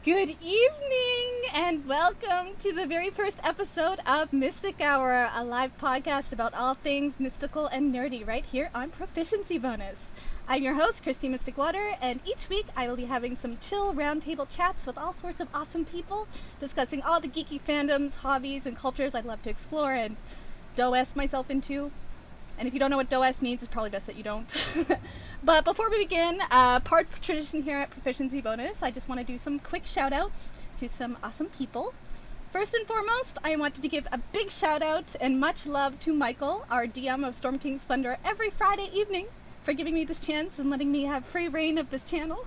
Good evening, and welcome to the very first episode of Mystic Hour, a live podcast about all things mystical and nerdy right here on Proficiency Bonus. I'm your host, Christy Mystic Water, and each week I will be having some chill roundtable chats with all sorts of awesome people, discussing all the geeky fandoms, hobbies, and cultures I'd love to explore and doess myself into. And if you don't know what doess means, it's probably best that you don't. But before we begin, part of tradition here at Proficiency Bonus, I just want to do some quick shout-outs to some awesome people. First and foremost, I wanted to give a big shout-out and much love to Michael, our DM of Storm King's Thunder, every Friday evening, for giving me this chance and letting me have free reign of this channel.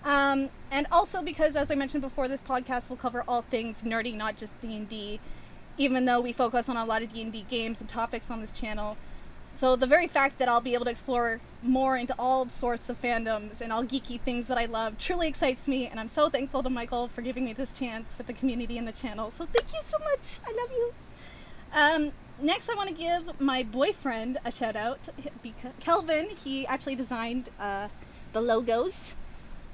And also because, as I mentioned before, this podcast will cover all things nerdy, not just D&D, even though we focus on a lot of D&D games and topics on this channel. So the very fact that I'll be able to explore more into all sorts of fandoms and all geeky things that I love truly excites me, and I'm so thankful to Michael for giving me this chance with the community and the channel. So thank you so much. I love you. Next, I want to give my boyfriend a shout out. Kelvin, he actually designed the logos.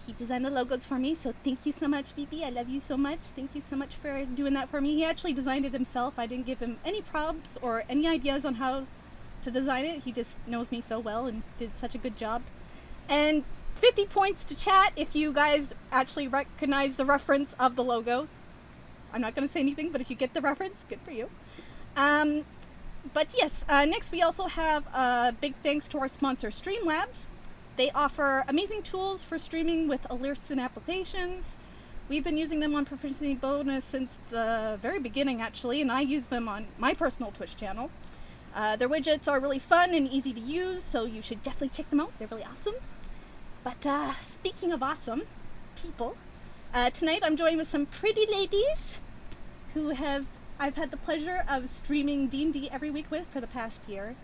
He designed the logos for me, so thank you so much, BB. I love you so much. Thank you so much for doing that for me. He actually designed it himself. I didn't give him any props or any ideas on how to design it. He just knows me so well and did such a good job. And 50 points to chat if you guys actually recognize the reference of the logo. I'm not going to say anything, but if you get the reference, good for you. But yes, next we also have a big thanks to our sponsor, Streamlabs. They offer amazing tools for streaming with alerts and applications. We've been using them on Proficiency Bonus since the very beginning, actually, and I use them on my personal Twitch channel. Their widgets are really fun and easy to use, so you should definitely check them out. They're really awesome. But speaking of awesome people, tonight I'm joined with some pretty ladies who I've had the pleasure of streaming D&D every week with for the past year.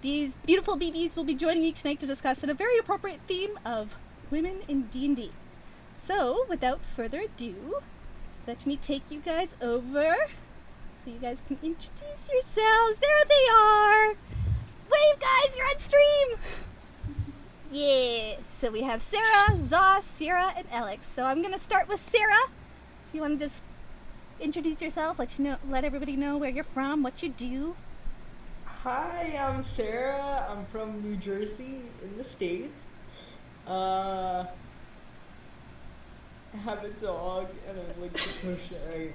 These beautiful BBs will be joining me tonight to discuss a very appropriate theme of women in D&D. So, without further ado, let me take you guys over so you guys can introduce yourselves. There they are! Wave, guys! You're on stream! Yeah! So we have Sarah, Zoss, Sierra, and Alex. So I'm going to start with Sarah. If you want to just introduce yourself, let everybody know where you're from, what you do. Hi, I'm Sarah. I'm from New Jersey in the States. I have a dog and I like to crochet.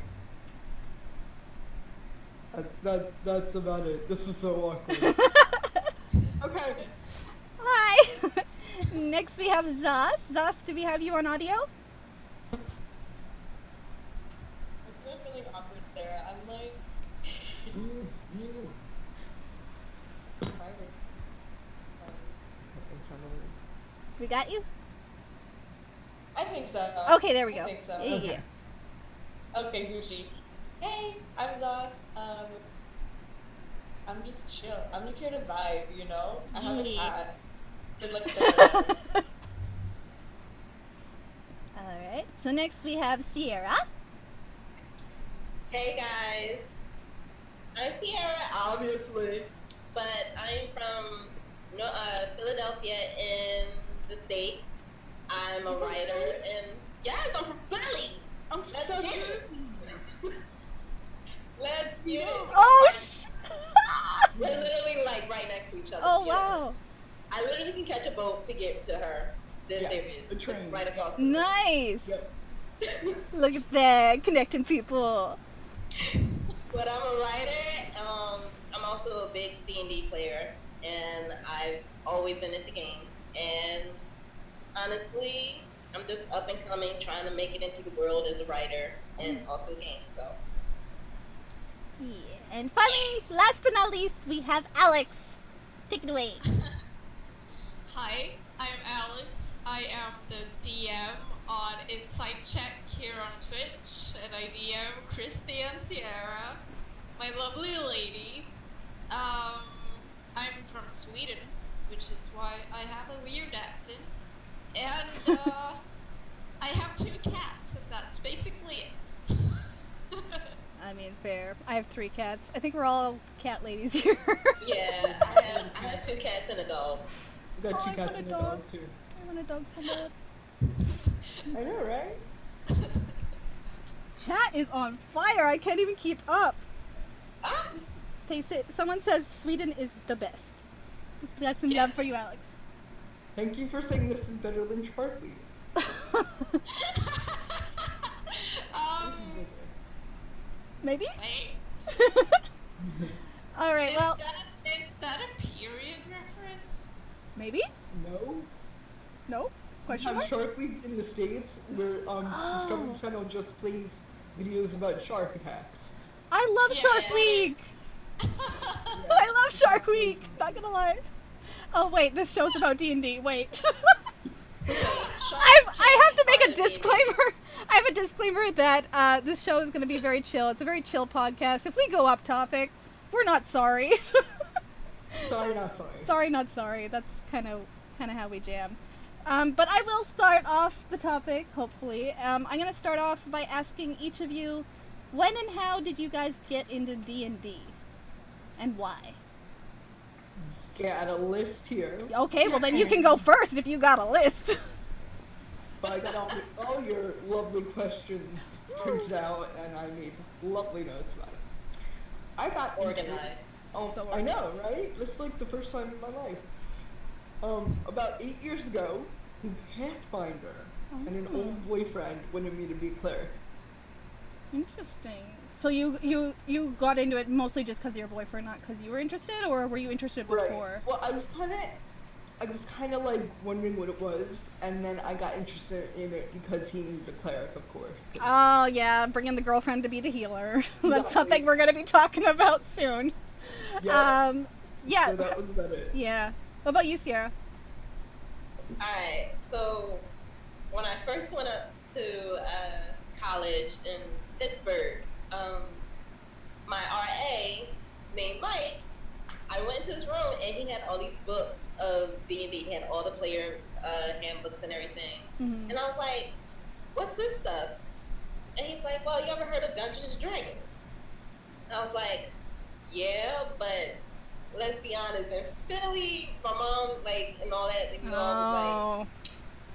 That's about it. This is so awkward. Okay. Hi! Next we have Zoss. Zoss, do we have you on audio? I feel really awkward, Sarah. I'm like... We got you? I think so. Okay, there we go. I think so. Yeah. Okay, Gucci. Hey, I'm Zoss. I'm just chill. I'm just here to vibe, you know? I have a cat. Good luck, Sarah. Alright, so next we have Sierra. Hey guys, I'm Sierra, obviously, but I'm from Philadelphia in the States. I'm a writer, and yes, I'm from Philly. Let's get it. Let's get it. Oh, We're literally like right next to each other. Oh, yeah. wow. I literally can catch a boat to get to her. This area the train. right across the Nice. Yep. Look at that, connecting people. But I'm a writer. I'm also a big D&D player, and I've always been into games. And honestly, I'm just up and coming, trying to make it into the world as a writer and also games. So. Yeah, and finally, last but not least, we have Alex. Take it away. Hi, I'm Alex. I am the DM on Insight Check here on Twitch, and I DM Christy and Sierra, my lovely ladies. I'm from Sweden, which is why I have a weird accent, and I have 2 cats, and that's basically it. I mean, fair. I have 3 cats. I think we're all cat ladies here. Yeah, I have 2 cats and a dog. You got Oh, two I cats want and a a dog. dog too. I want a dog so bad. I know, right? Chat is on fire. I can't even keep up. Ah, Someone says Sweden is the best. That's some love Yes. for you, Alex. Thank you for saying this is better than Shark Week. Maybe? Thanks. All right. Well, Is that a period reference? maybe. No? No. Question Have mark. Shark Week in the States where Oh. Discovery Channel just plays videos about shark attacks. I love Shark Yeah. Week. I love Shark Week. Not gonna lie. Oh wait, this show's about D&D. Wait. I have to make a disclaimer. I have a disclaimer that this show is going to be very chill. It's a very chill podcast. If we go off topic, we're not sorry. Sorry, not sorry. Sorry, not sorry. That's kind of how we jam. But I will start off the topic, hopefully. I'm going to start off by asking each of you, when and how did you guys get into D&D? And why? Got a list here. Okay, well then you can go first if you got a list. But I got all your lovely questions printed out, and I made lovely notes about it. I got organized. Oh, So I know, organized. right? It's like the first time in my life. About 8 years ago, Pathfinder and an old boyfriend wanted me to be cleric. Interesting. So you got into it mostly just because of your boyfriend, not because you were interested, or were you interested before? Well, I was kind of like wondering what it was, and then I got interested in it because he needed a cleric, of course. Oh yeah, bringing the girlfriend to be the healer. That's Exactly. something we're gonna be talking about soon. Yeah. Yeah. So that was about it. Yeah. What about you, Sierra? Alright, so when I first went up to college in Pittsburgh, my RA named Mike, I went into his room and he had all these books of D&D. He had all the player handbooks and everything. Mhm. And I was like, what's this stuff? And he's like, well, you ever heard of Dungeons and Dragons? And I was like, yeah, but let's be honest, in Philly, my mom, like, and all that, you know, I was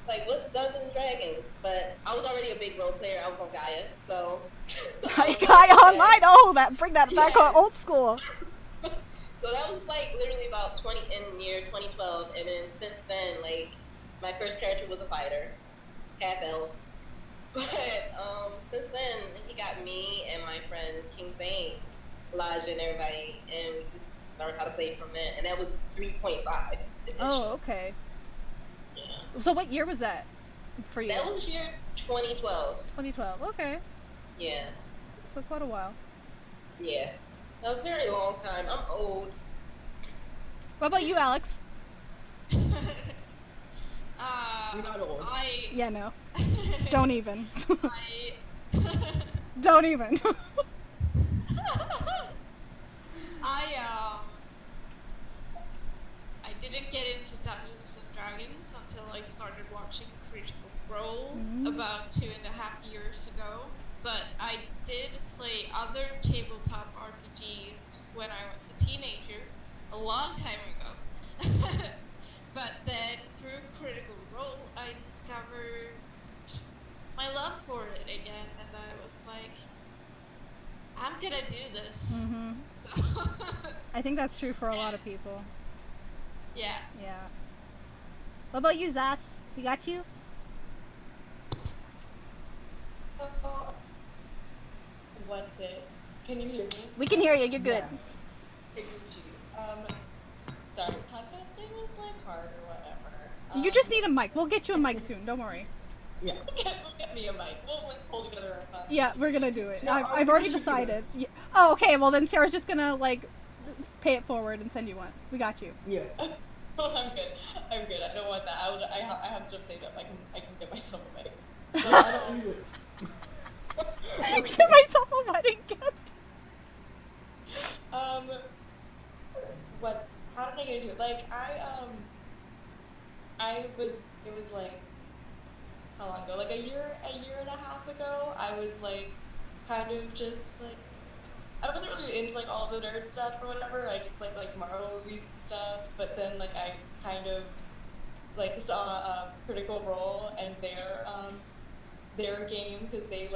like, what's Dungeons and Dragons? But I was already a big role player. I was on Gaia, so. Guy online. Oh, bring that back Yeah. on old school. So that was like literally about 2012, and then since then, like, my first character was a fighter, half elf. But since then, he got me and my friend King Zane, Elijah, and everybody, and we just learned how to play from it. And that was 3.5 edition. Oh, okay. Yeah. So what year was that for you? That was year 2012. 2012. Okay. Yeah. So quite a while. Yeah. A very long time. I'm old. What about you, Alex? You're not old. Yeah, no. Don't even. I Don't even. I didn't get into Dungeons and Dragons until I started watching Critical Role about 2.5 years ago. But I did play other tabletop RPGs when I was a teenager, a long time ago. But then through Critical Role, I discovered my love for it again, and I was like, I'm gonna do this. Mhm. So, I think that's true for a lot of people. yeah. Yeah. What about you, Zats? We got you? What's it? Can you hear me? We can hear you. You're good. Sorry, podcasting is like hard or whatever. You just need a mic. We'll get you a mic soon. Don't worry. Yeah. Get me a mic. We'll like pull together a fun. Yeah, we're gonna do it. No, I've already decided. Yeah. Oh, okay. Well, then Sarah's just gonna like pay it forward and send you one. We got you. Yeah. Oh, I'm good. I'm good. I don't want that. I have stuff saved up. I can get myself a mic. No, I don't need it. Give myself a wedding gift. What? How did I get into it? Like it was like, how long ago? Like a year and a half ago. I was like, kind of just like, I wasn't really into like all the nerd stuff or whatever. I just like Marvel movies and stuff. But then like I kind of like saw Critical Role and their their game because they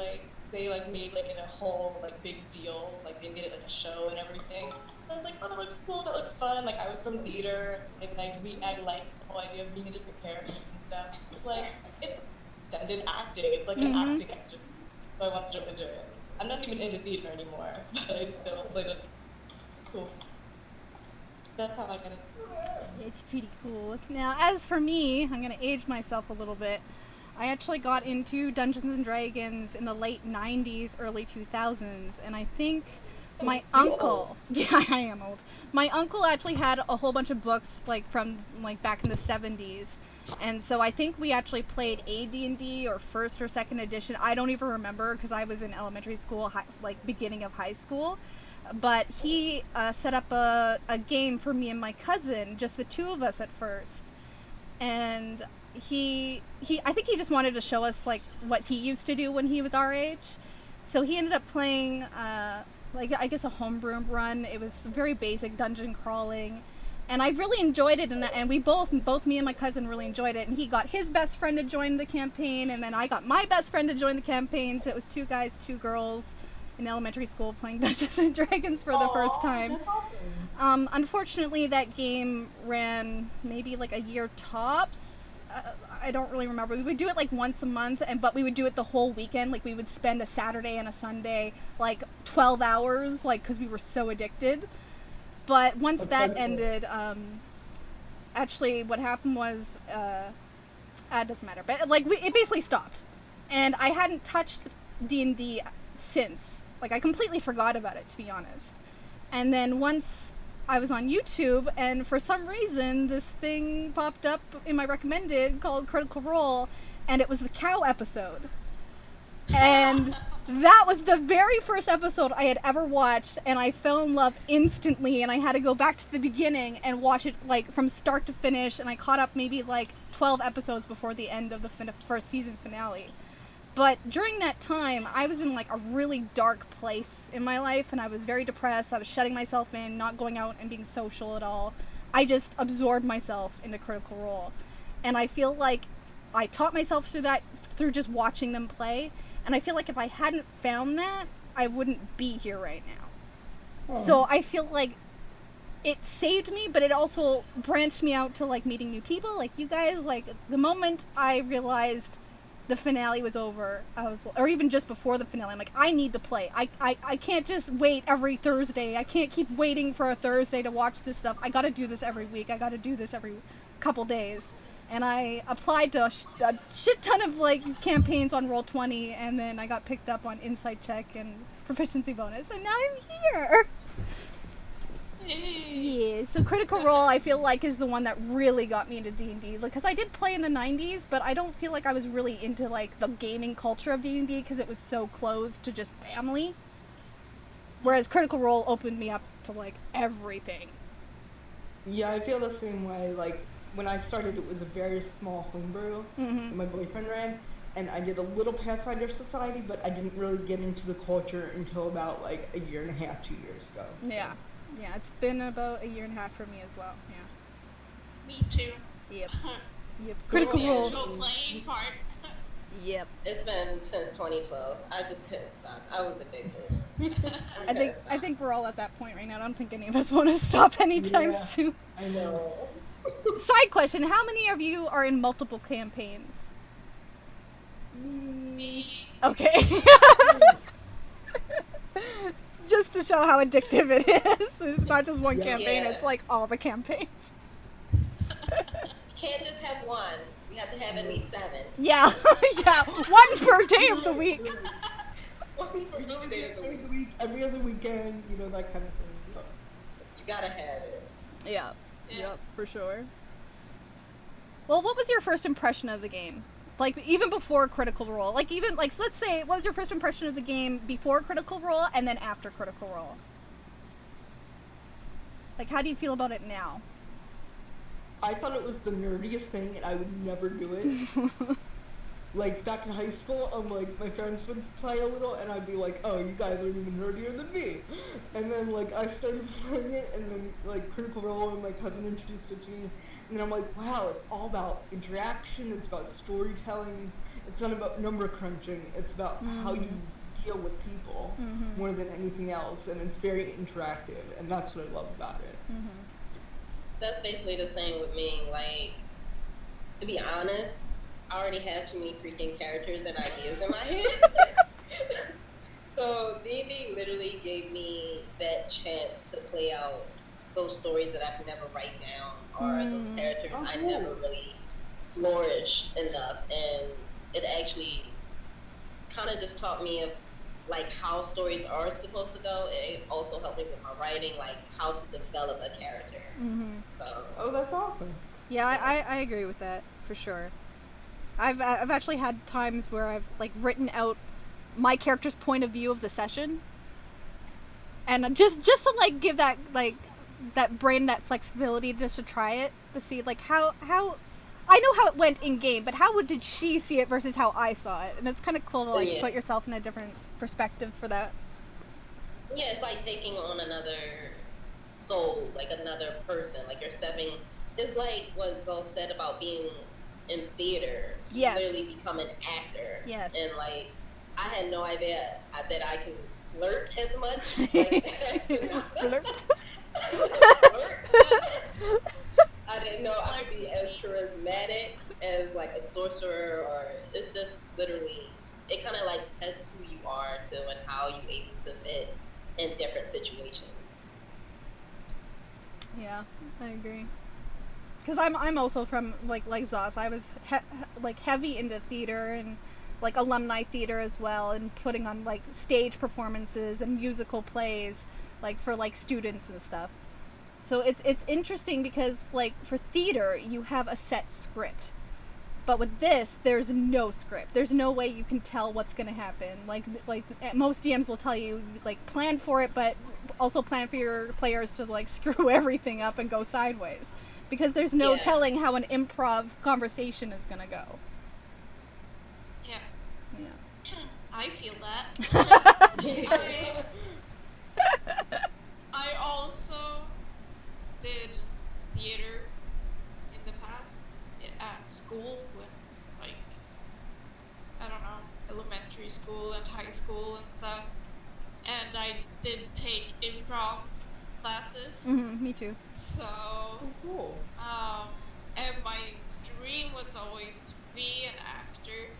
made like it a whole like big deal, like they made it like a show and everything. And I was like, oh, that looks cool, that looks fun. Like I was from theater, and like I like the whole idea of being a different character and stuff. Like it's extended acting. It's like an acting exercise. So I want to jump into it. I'm not even into theater anymore, but I still like it. Cool. That's how I got it. It's pretty cool. Now, as for me, I'm gonna age myself a little bit. I actually got into Dungeons and Dragons in the late 90s, early 2000s, and I think my uncle, yeah, I am old. My uncle actually had a whole bunch of books like from like back in the 70s. And so I think we actually played a D&D or first or second edition. I don't even remember because I was in elementary school, like beginning of high school. But he set up a game for me and my cousin, just the two of us at first. And I think he just wanted to show us like what he used to do when he was our age. So he ended up playing like I guess a homebrew run. It was very basic dungeon crawling. And I really enjoyed it, and we both me and my cousin really enjoyed it. And he got his best friend to join the campaign, and then I got my best friend to join the campaign. So it was 2 guys, 2 girls in elementary school playing Dungeons and Dragons for the first time. Unfortunately, that game ran maybe like a year tops. I don't really remember. We would do it like once a month, but we would do it the whole weekend. Like we would spend a Saturday and a Sunday, like 12 hours, like because we were so addicted. But once that ended, actually what happened was, it doesn't matter, but like it basically stopped. And I hadn't touched D&D since. Like I completely forgot about it, to be honest. And then once I was on YouTube, and for some reason this thing popped up in my recommended called Critical Role, and it was the cow episode. And that was the very first episode I had ever watched, and I fell in love instantly, and I had to go back to the beginning and watch it like from start to finish, and I caught up maybe like 12 episodes before the end of the first season finale. But during that time, I was in like a really dark place in my life, and I was very depressed. I was shutting myself in, not going out and being social at all. I just absorbed myself into Critical Role. And I feel like I taught myself through just watching them play. And I feel like if I hadn't found that, I wouldn't be here right now. Oh. So I feel like it saved me, but it also branched me out to like meeting new people, like you guys. Like the moment I realized the finale was over, or even just before the finale, I'm like, I need to play. I can't just wait every Thursday. I can't keep waiting for a Thursday to watch this stuff. I gotta do this every week. I gotta do this every couple days. And I applied to a shit ton of like campaigns on Roll20, and then I got picked up on Insight Check and Proficiency Bonus, and now I'm here. Yeah, so Critical Role I feel like is the one that really got me into D&D, because I did play in the 90s, but I don't feel like I was really into like the gaming culture of D&D because it was so closed to just family. Whereas Critical Role opened me up to like everything. Yeah, I feel the same way. Like when I started, it was a very small homebrew that my boyfriend ran, and I did a little Pathfinder Society, but I didn't really get into the culture until about like a year and a half, 2 years ago. Yeah. Yeah, it's been about a year and a half for me as well. Yeah. Me too. Yep. Yep. Critical Role. The actual playing part. Yep. It's been since 2012. I just couldn't stop. I was addicted. I think we're all at that point right now. I don't think any of us want to stop anytime soon. I know. Side question, how many of you are in multiple campaigns? Me. Okay. Just to show how addictive it is. It's not just one campaign, it's like all the campaigns. You can't just have one. You have to have at least 7. Yeah, yeah. One per day of the week. One for each day of the week. Every other weekend, you know, that kind of thing. You gotta have it. Yeah. Yep, for sure. Well, what was your first impression of the game? Like, even before Critical Role. Like, even, like, let's say, what was your first impression of the game before Critical Role and then after Critical Role? Like, how do you feel about it now? I thought it was the nerdiest thing, and I would never do it. Like, back in high school, like, my friends would play a little, and I'd be like, oh, you guys are even nerdier than me. And then, like, I started playing it, and then, like, Critical Role and my cousin introduced it to me, And then I'm like, wow, it's all about interaction, it's about storytelling, it's not about number crunching, it's about how you deal with people more than anything else, and it's very interactive, and that's what I love about it. That's basically the same with me. Like, to be honest, I already have too many freaking characters and ideas in my head. So D&D literally gave me that chance to play out those stories that I could never write down, or those characters I never really flourished enough, and it actually kind of just taught me of like how stories are supposed to go. It also helped me with my writing, like how to develop a character. So. Oh, that's awesome. Yeah, I agree with that for sure. I've actually had times where I've like written out my character's point of view of the session, and just to like give that like that brain that flexibility just to try it to see like how I know how it went in game, but how did she see it versus how I saw it? And it's kind of cool to like put yourself in a different perspective for that. Yeah, it's like taking on another soul, like another person. Like you're stepping. It's like what Zoe said about being in theater. Yes. You literally become an actor. Yes. And like, I had no idea that I can flirt as much. Like, Flirt. I didn't know I could be as charismatic as like a sorcerer, or it's just literally, it kind of like tests who you are too and how you able to fit in different situations. Yeah, I agree. Because I'm also from like Zos. I was like heavy into theater and like alumni theater as well, and putting on like stage performances and musical plays like for like students and stuff. So it's interesting because like for theater you have a set script, but with this there's no script. There's no way you can tell what's gonna happen. Like most DMs will tell you like plan for it, but also plan for your players to like screw everything up and go sideways, because there's no telling how an improv conversation is gonna go. Yeah. Yeah. I feel that. I also did theater in the past at school, when like I don't know, elementary school and high school and stuff, and I did take improv classes. Me too. So Cool. and my dream was always to be an actor,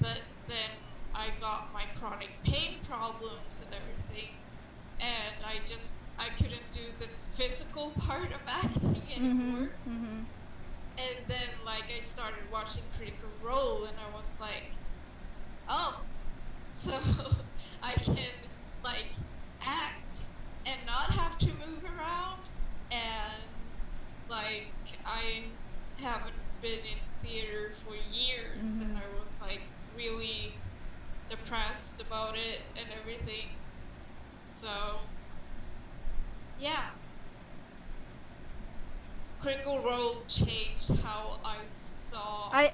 but then I got my chronic pain problems and everything, and I couldn't do the physical part of acting anymore. And then like I started watching Critical Role, and I was like, oh, so I can like act and not have to move around. And like I haven't been in theater for years, and I was like really depressed about it and everything. So yeah, Critical Role changed how I saw I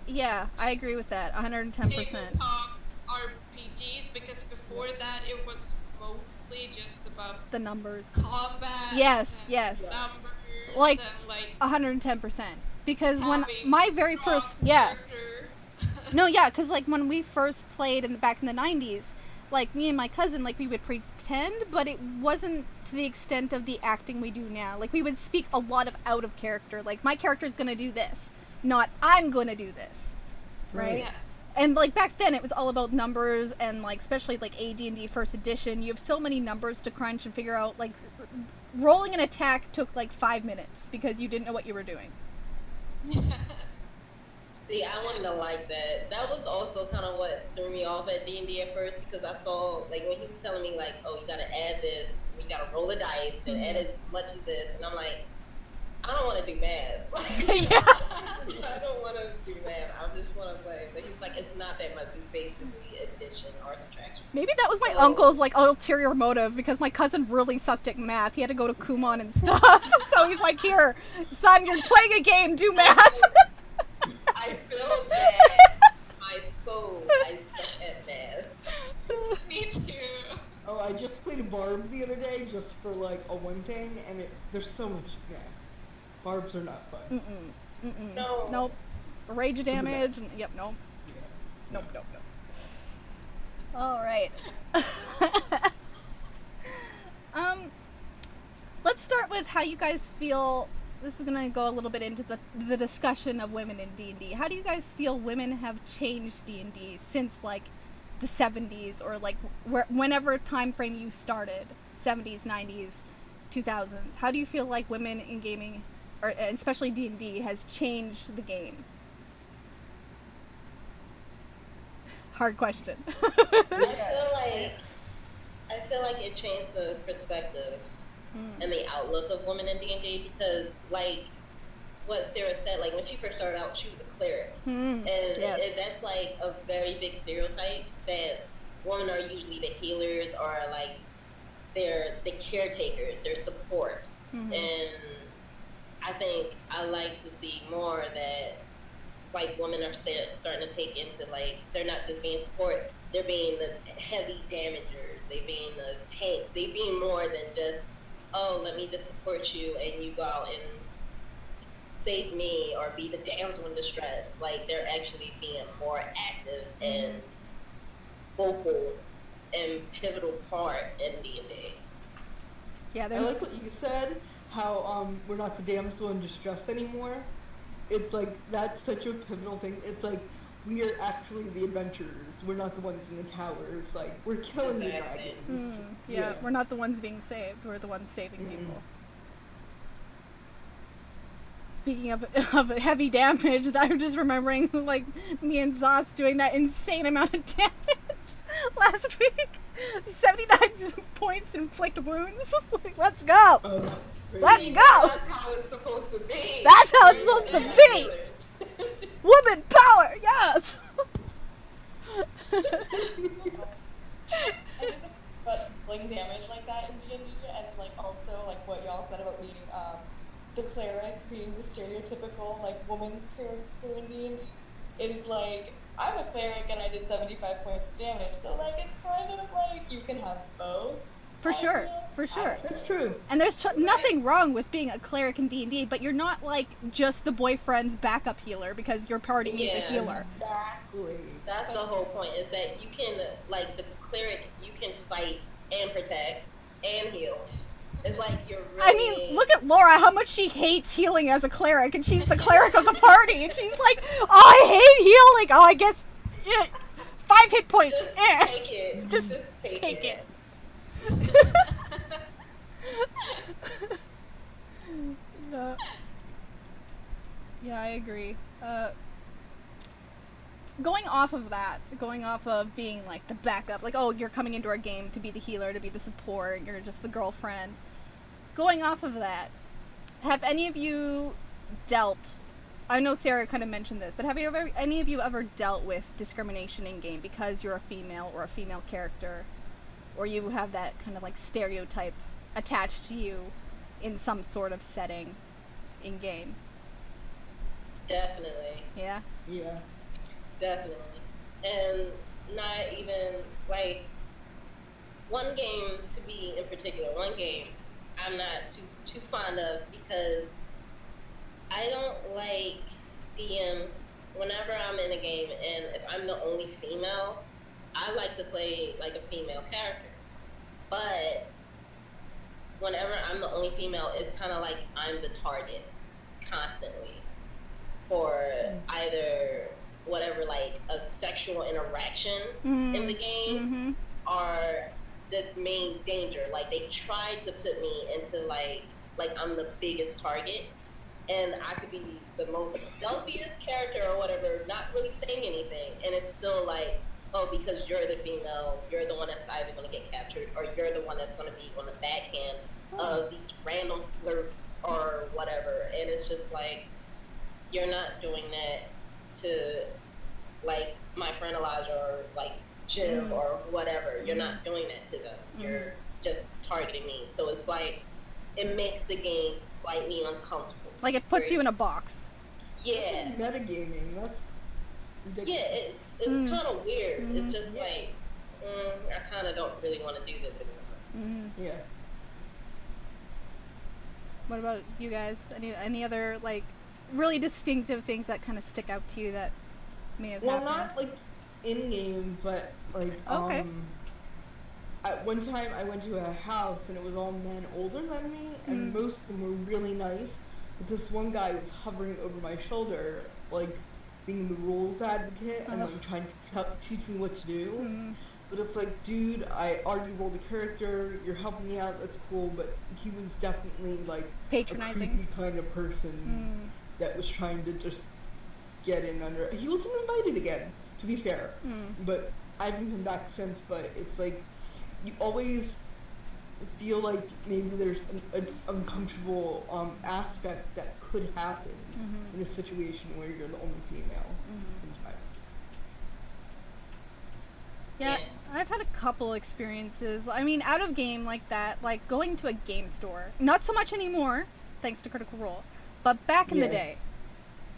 agree with that 110%. tabletop RPGs, because before that it was mostly just about The numbers. combat. Yes, and yes. numbers, Like, and like 110%. Because when having my very strong first character. No, yeah, because like when we first played back in the 90s, like me and my cousin, like we would pretend, but it wasn't to the extent of the acting we do now. Like we would speak a lot of out of character. Like my character's gonna do this, not I'm gonna do this, right? Yeah. And like back then, it was all about numbers, and like especially like AD&D First Edition, you have so many numbers to crunch and figure out. Like rolling an attack took like 5 minutes because you didn't know what you were doing. See, I wouldn't have liked that. That was also kind of what threw me off at D&D at first, because I saw, like, when he was telling me, like, oh, you gotta add this, you gotta roll a dice, and add as much as this, and I'm like, I don't want to do math. Like, I don't want to do math. I just want to play. But he's like, it's not that much. It's basically addition or subtraction. Maybe that was my uncle's like ulterior motive, because my cousin really sucked at math. He had to go to Kumon and stuff. So he's like, here, son, you're playing a game, do math. I feel bad. My soul. I suck at math. Me too. Oh, I just played a barb the other day just for like a one thing, and there's so much math. Barbs are not fun. No. Nope. Rage damage. And, yep. Nope. Yeah. Nope. Nope. Nope. All right. Let's start with how you guys feel. This is gonna go a little bit into the discussion of women in D&D. How do you guys feel women have changed D&D since like the 70s or like whenever time frame you started, 70s, 90s, 2000s? How do you feel like women in gaming, or especially D&D, has changed the game? Hard question. I feel like it changed the perspective and the outlook of women in D&D, because like what Sarah said, like when she first started out, she was a cleric, and that's like a very big stereotype that women are usually the healers, or like they're the caretakers, they're support. And I think I like to see more that like women are starting to take into, like, they're not just being support, they're being the heavy damagers, they being the tanks, they being more than just, oh, let me just support you and you go out and save me or be the damsel in distress. Like, they're actually being more active and vocal and pivotal part in D&D. Yeah, I like what you said, how we're not the damsel in distress anymore. It's like, that's such a pivotal thing. It's like, we are actually the adventurers. We're not the ones in the towers. Like, we're killing the dragons. Yeah, we're not the ones being saved. We're the ones saving people. Speaking of heavy damage, I'm just remembering, like, me and Zos doing that insane amount of damage last week. 79 points inflict wounds. Like, let's go. Let's go. That's how it's supposed to be. That's how it's supposed to be. Woman power, yes. But bling damage like that in D&D, and like also like what y'all said about being the cleric being the stereotypical like woman's character in D&D is like, I'm a cleric and I did 75 points of damage, so like it's kind of like you can have both. For sure. That's true. And there's nothing wrong with being a cleric in D&D, but you're not like just the boyfriend's backup healer because your party needs a healer. Exactly. That's the whole point, is that you can, like, the cleric, you can fight and protect and heal. It's like you're really... I mean, look at Laura, how much she hates healing as a cleric, and she's the cleric of the party, and she's like, oh, I hate healing! Oh, I guess, 5 hit points. Just take it. Just take it. Yeah, I agree. Going off of being like the backup, like, oh, you're coming into our game to be the healer, to be the support, you're just the girlfriend. Going off of that, have any of you dealt, I know Sarah kind of mentioned this, but have any of you ever dealt with discrimination in game because you're a female or a female character, or you have that kind of like stereotype attached to you in some sort of setting in game? Definitely. Yeah? Yeah. Definitely. And not even, like, one game to be in particular, one game I'm not too fond of, because I don't like DMs, whenever I'm in a game and if I'm the only female, I like to play like a female character. But whenever I'm the only female, it's kind of like I'm the target constantly for either whatever, like a sexual interaction in the game, or the main danger. Like, they tried to put me into like I'm the biggest target, and I could be the most stealthiest character or whatever, not really saying anything, and it's still like, oh, because you're the female, you're the one that's either going to get captured, or you're the one that's going to be on the backhand of these random flirts or whatever. And it's just like, you're not doing that to, like, my friend Elijah or, like, Jim or whatever. You're not doing that to them. You're just targeting me. So it's like, it makes the game slightly uncomfortable. Like, it puts you in a box. Yeah. Metagaming, that's ridiculous. Yeah, it's kind of weird. It's just like, I kind of don't really want to do this anymore. Yeah. What about you guys? Any other like really distinctive things that kind of stick out to you that may have Well, happened? not like in game, but like Okay. at one time I went to a house and it was all men older than me, and most of them were really nice. But this one guy was hovering over my shoulder, like being the rules advocate and like trying to teach me what to do. But it's like, dude, I already rolled a character. You're helping me out. That's cool. But he was definitely like Patronizing. a creepy kind of person that was trying to just get in under. He wasn't invited again, to be fair. But I haven't come back since. But it's like you always feel like maybe there's an uncomfortable aspect that could happen in a situation where you're the only female. Sometimes. Yeah, I've had a couple experiences. I mean, out of game like that, like going to a game store. Not so much anymore, thanks to Critical Role. But back in the day,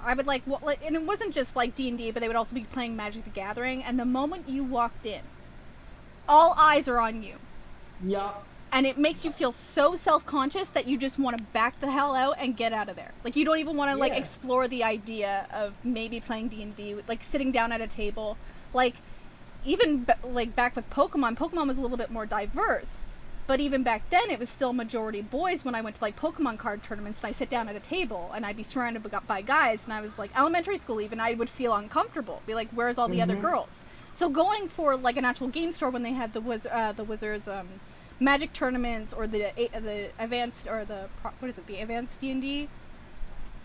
I would like, and it wasn't just like D&D, but they would also be playing Magic the Gathering. And the moment you walked in, all eyes are on you. Yeah. And it makes you feel so self-conscious that you just want to back the hell out and get out of there. Like, you don't even want to, like, explore the idea of maybe playing D&D, like, sitting down at a table. Like, even, like, back with Pokemon was a little bit more diverse. But even back then, it was still majority boys when I went to, like, Pokemon card tournaments, and I sit down at a table, and I'd be surrounded by guys, and I was, like, elementary school even, I would feel uncomfortable. Be like, where's all the other girls? So going for, like, an actual game store when they had the Wizards, Magic tournaments or the advanced or the advanced D&D,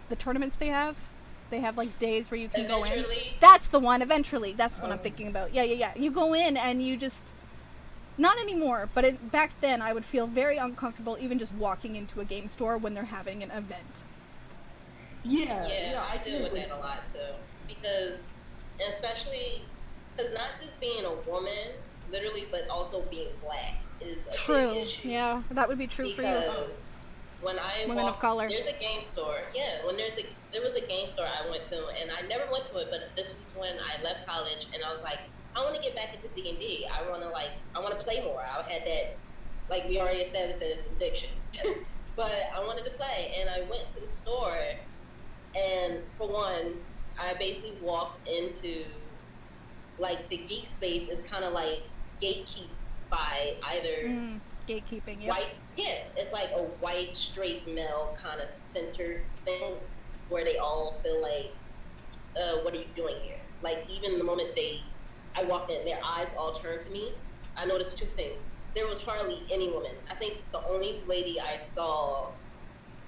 the tournaments they have like days where you can go in. That's the one. Eventually, that's the one I'm thinking about. Yeah. You go in and you just, not anymore, but back then I would feel very uncomfortable even just walking into a game store when they're having an event. Yeah, I deal with that a lot too, because, and especially because not just being a woman, literally, but also being black is a big issue. Yeah, that would be true for you. When I women of color. There's a game store. Yeah, there was a game store I went to, and I never went to it, but this was when I left college, and I was like, I want to get back into D&D. I want to play more. I had that, like we already established that it's addiction, but I wanted to play, and I went to the store, and for one, I basically walked into, like, the geek space is kind of like gatekeep by either gatekeeping, white, it's like a white straight male kind of centered thing where they all feel like, what are you doing here? Like, even the moment I walked in, their eyes all turned to me. I noticed two things. There was hardly any woman. I think the only lady I saw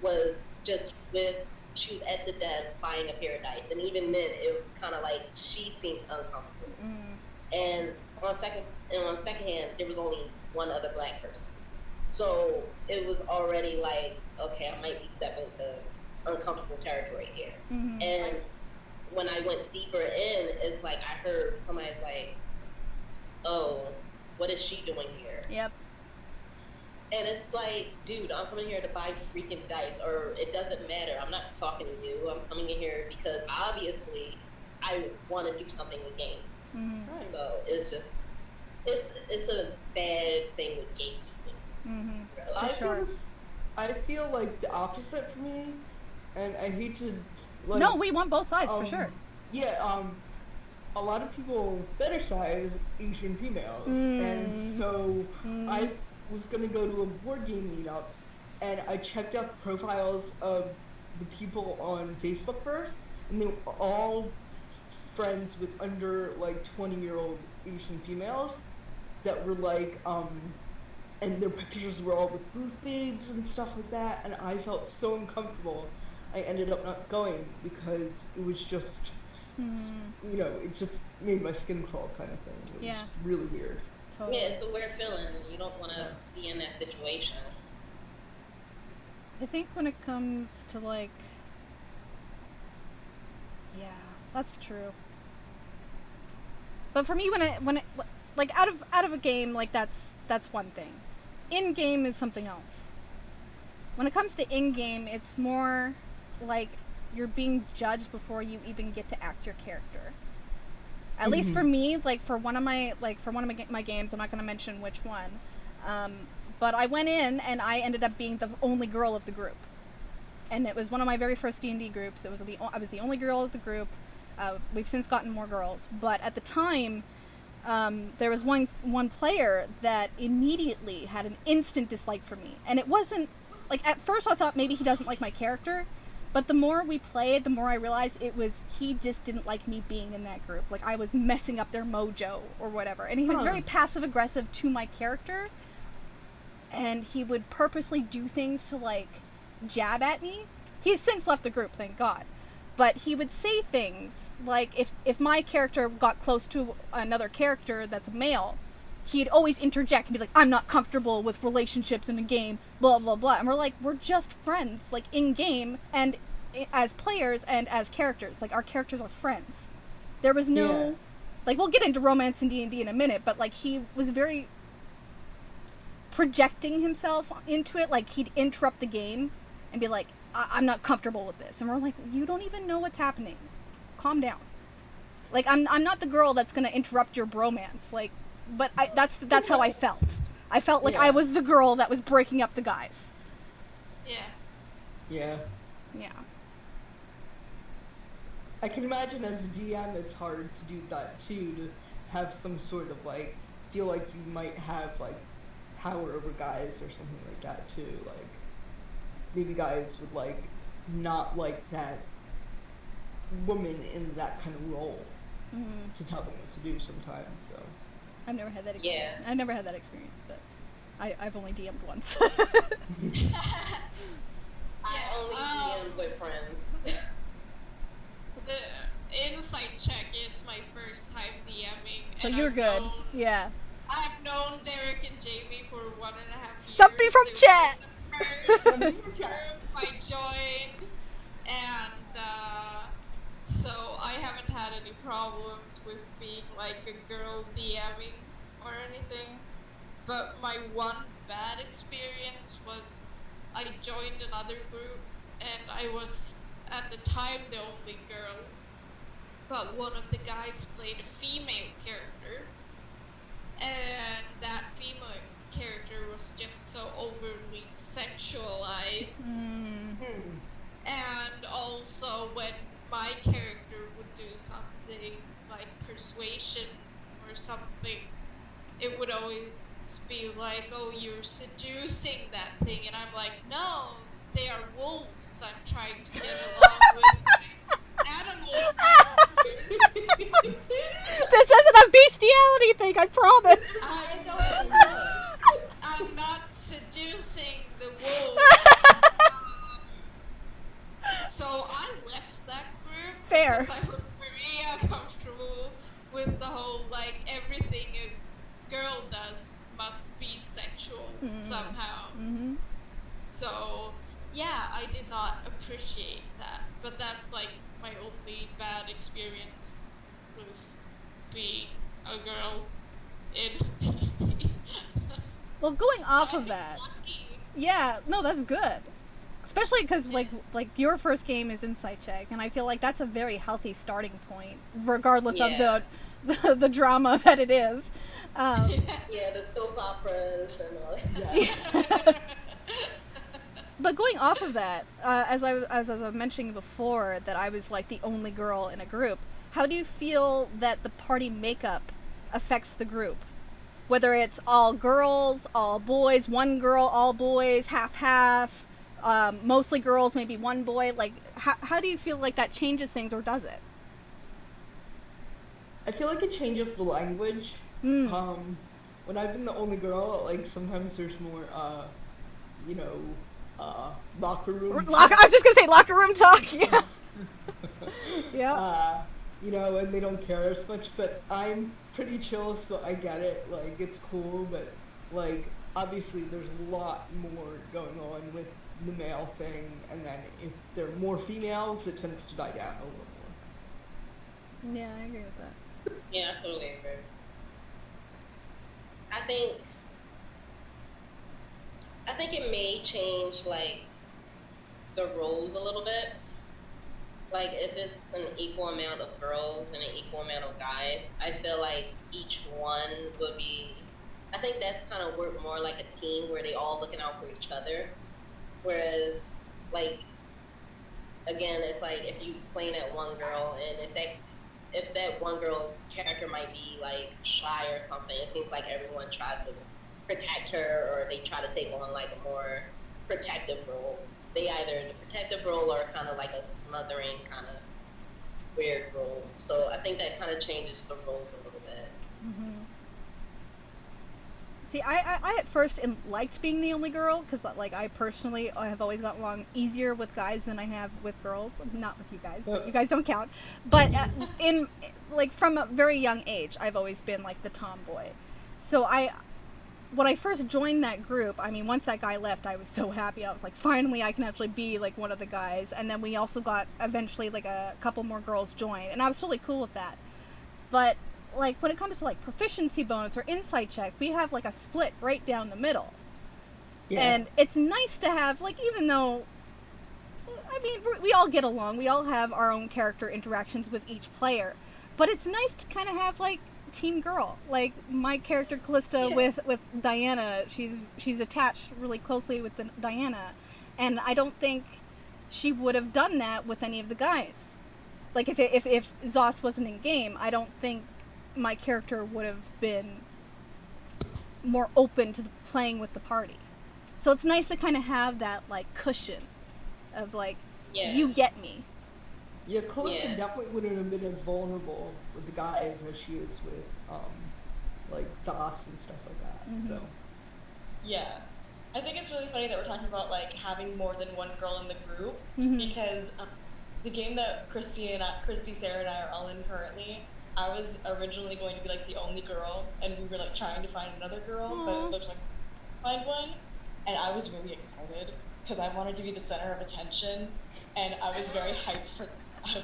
was just she was at the desk buying a pair of dice, and even then it was kind of like she seemed uncomfortable. And on second hand, there was only one other black person. So it was already like, okay, I might be stepping into uncomfortable territory here. And when I went deeper in, it's like I heard somebody's like, oh, what is she doing here? Yep. And it's like, dude, I'm coming here to buy freaking dice, or it doesn't matter. I'm not talking to you. I'm coming in here because obviously I want to do something with games. So it's just, it's a bad thing with gatekeeping. I feel like the opposite for me, and I hate to. Like, no, we want both sides for sure. Yeah, a lot of people fetishize Asian females, and so I was gonna go to a board game meetup, and I checked out the profiles of the people on Facebook first, and they were all friends with under like 20-year-old Asian females that were like, and their pictures were all with booth babes and stuff like that, and I felt so uncomfortable. I ended up not going because it was just, you know, it just made my skin crawl kind of thing. It was really weird. Totally. Yeah, it's a weird feeling. You don't want to be in that situation. I think when it comes to like, yeah, that's true. But for me, when it like out of a game, like that's one thing. In game is something else. When it comes to in game, it's more like you're being judged before you even get to act your character. At least for me, like for one of my games, I'm not going to mention which one, but I went in and I ended up being the only girl of the group. and it was one of my very first D&D groups. I was the only girl of the group. We've since gotten more girls, but at the time, there was one player that immediately had an instant dislike for me, and it wasn't like, at first I thought maybe he doesn't like my character, but the more we played, the more I realized it was he just didn't like me being in that group. Like, I was messing up their mojo or whatever, and he was very passive aggressive to my character, and he would purposely do things to, like, jab at me. He's since left the group, thank God. But he would say things like, if my character got close to another character that's a male, he'd always interject and be like, I'm not comfortable with relationships in a game, blah, blah, blah. And we're like, we're just friends, like, in-game, and as players and as characters. Like, our characters are friends. There was no... Like, we'll get into romance in D&D in a minute, but, like, he was very projecting himself into it. Like, he'd interrupt the game and be like, I'm not comfortable with this. And we're like, you don't even know what's happening. Calm down. Like, I'm not the girl that's gonna interrupt your bromance. Like, but that's how I felt. I felt like I was the girl that was breaking up the guys. Yeah. Yeah. Yeah. I can imagine as a GM it's hard to do that too, to have some sort of, like, feel like you might have, like, power over guys or something like that too. Like, maybe guys would, like, not like that woman in that kind of role to tell them what to do sometimes, so. I've never had that experience. Yeah. I've never had that experience, but I've only DM'd once. I only DM with friends. The insight check is my first time DMing. So and you're I've good. known- Yeah. I've known Derek and Jamie for 1.5 years. Stop me from They were chat! the first group I joined, and so I haven't had any problems with being like a girl DMing or anything. But my one bad experience was I joined another group, and I was at the time the only girl, but one of the guys played a female character, and that female character was just so overly sexualized. And also when my character would do something like persuasion or something, it would always be like, oh, you're seducing that thing, and I'm like, no, they are wolves. I'm trying to get along with my animal friends. This isn't a bestiality thing, I promise. I'm not seducing the wolf. So I left that group Fair. because I was very uncomfortable with the whole, like, everything a girl does must be sexual somehow. So yeah, I did not appreciate that, but that's like my only bad experience with being a girl in D&D. Well, going off So of I've been that, lucky. yeah, no, that's good. Especially because, like your first game is Insight Check, and I feel like that's a very healthy starting point, regardless of the drama that it is. Yeah, the soap operas and all that. But going off of that, as I was mentioning before, that I was like the only girl in a group. How do you feel that the party makeup affects the group? Whether it's all girls, all boys, one girl, all boys, half, mostly girls, maybe one boy. Like, how do you feel like that changes things, or does it? I feel like it changes the language. When I've been the only girl, like, sometimes there's more, locker room. I was just gonna say locker room talk. Yeah. Yeah. And they don't care as much, but I'm pretty chill, so I get it. Like, it's cool, but, like, obviously there's a lot more going on with the male thing, and then if there are more females, it tends to die down a little more. Yeah, I agree with that. Yeah, I totally agree. I think it may change, like, the roles a little bit. Like, if it's an equal amount of girls and an equal amount of guys, I feel like each one would be, I think that's kind of work more like a team where they all looking out for each other. Whereas, like, again, it's like if you playing at one girl, and if that one girl character might be like shy or something, it seems like everyone tries to protect her, or they try to take on like a more protective role. They either the protective role or kind of like a smothering kind of weird role. So I think that kind of changes the roles a little bit. Mm-hmm. See, I at first liked being the only girl, because like I personally have always gotten along easier with guys than I have with girls. Not with you guys, but you guys don't count. But in like from a very young age, I've always been like the tomboy. So when I first joined that group, I mean, once that guy left, I was so happy. I was like, finally, I can actually be like one of the guys. And then we also got eventually like a couple more girls join, and I was totally cool with that. But like when it comes to like proficiency bonus or insight check, we have like a split right down the middle. Yeah. And it's nice to have, like, even though, I mean, we all get along, we all have our own character interactions with each player, but it's nice to kind of have like team girl. Like my character Callista with Diana, she's attached really closely with Diana, and I don't think she would have done that with any of the guys. Like if Zos wasn't in game, I don't think my character would have been more open to playing with the party. So it's nice to kind of have that like cushion of like, you get me. Yeah, Callista definitely wouldn't have been as vulnerable with the guys as she is with like DOS and stuff like that. Mm-hmm. So yeah, I think it's really funny that we're talking about like having more than one girl in the group, because the game that Christy, Sarah, and I are all in currently, I was originally going to be like the only girl, and we were like trying to find another girl, but it looks like find one, and I was really excited because I wanted to be the center of attention, and I was very hyped for. I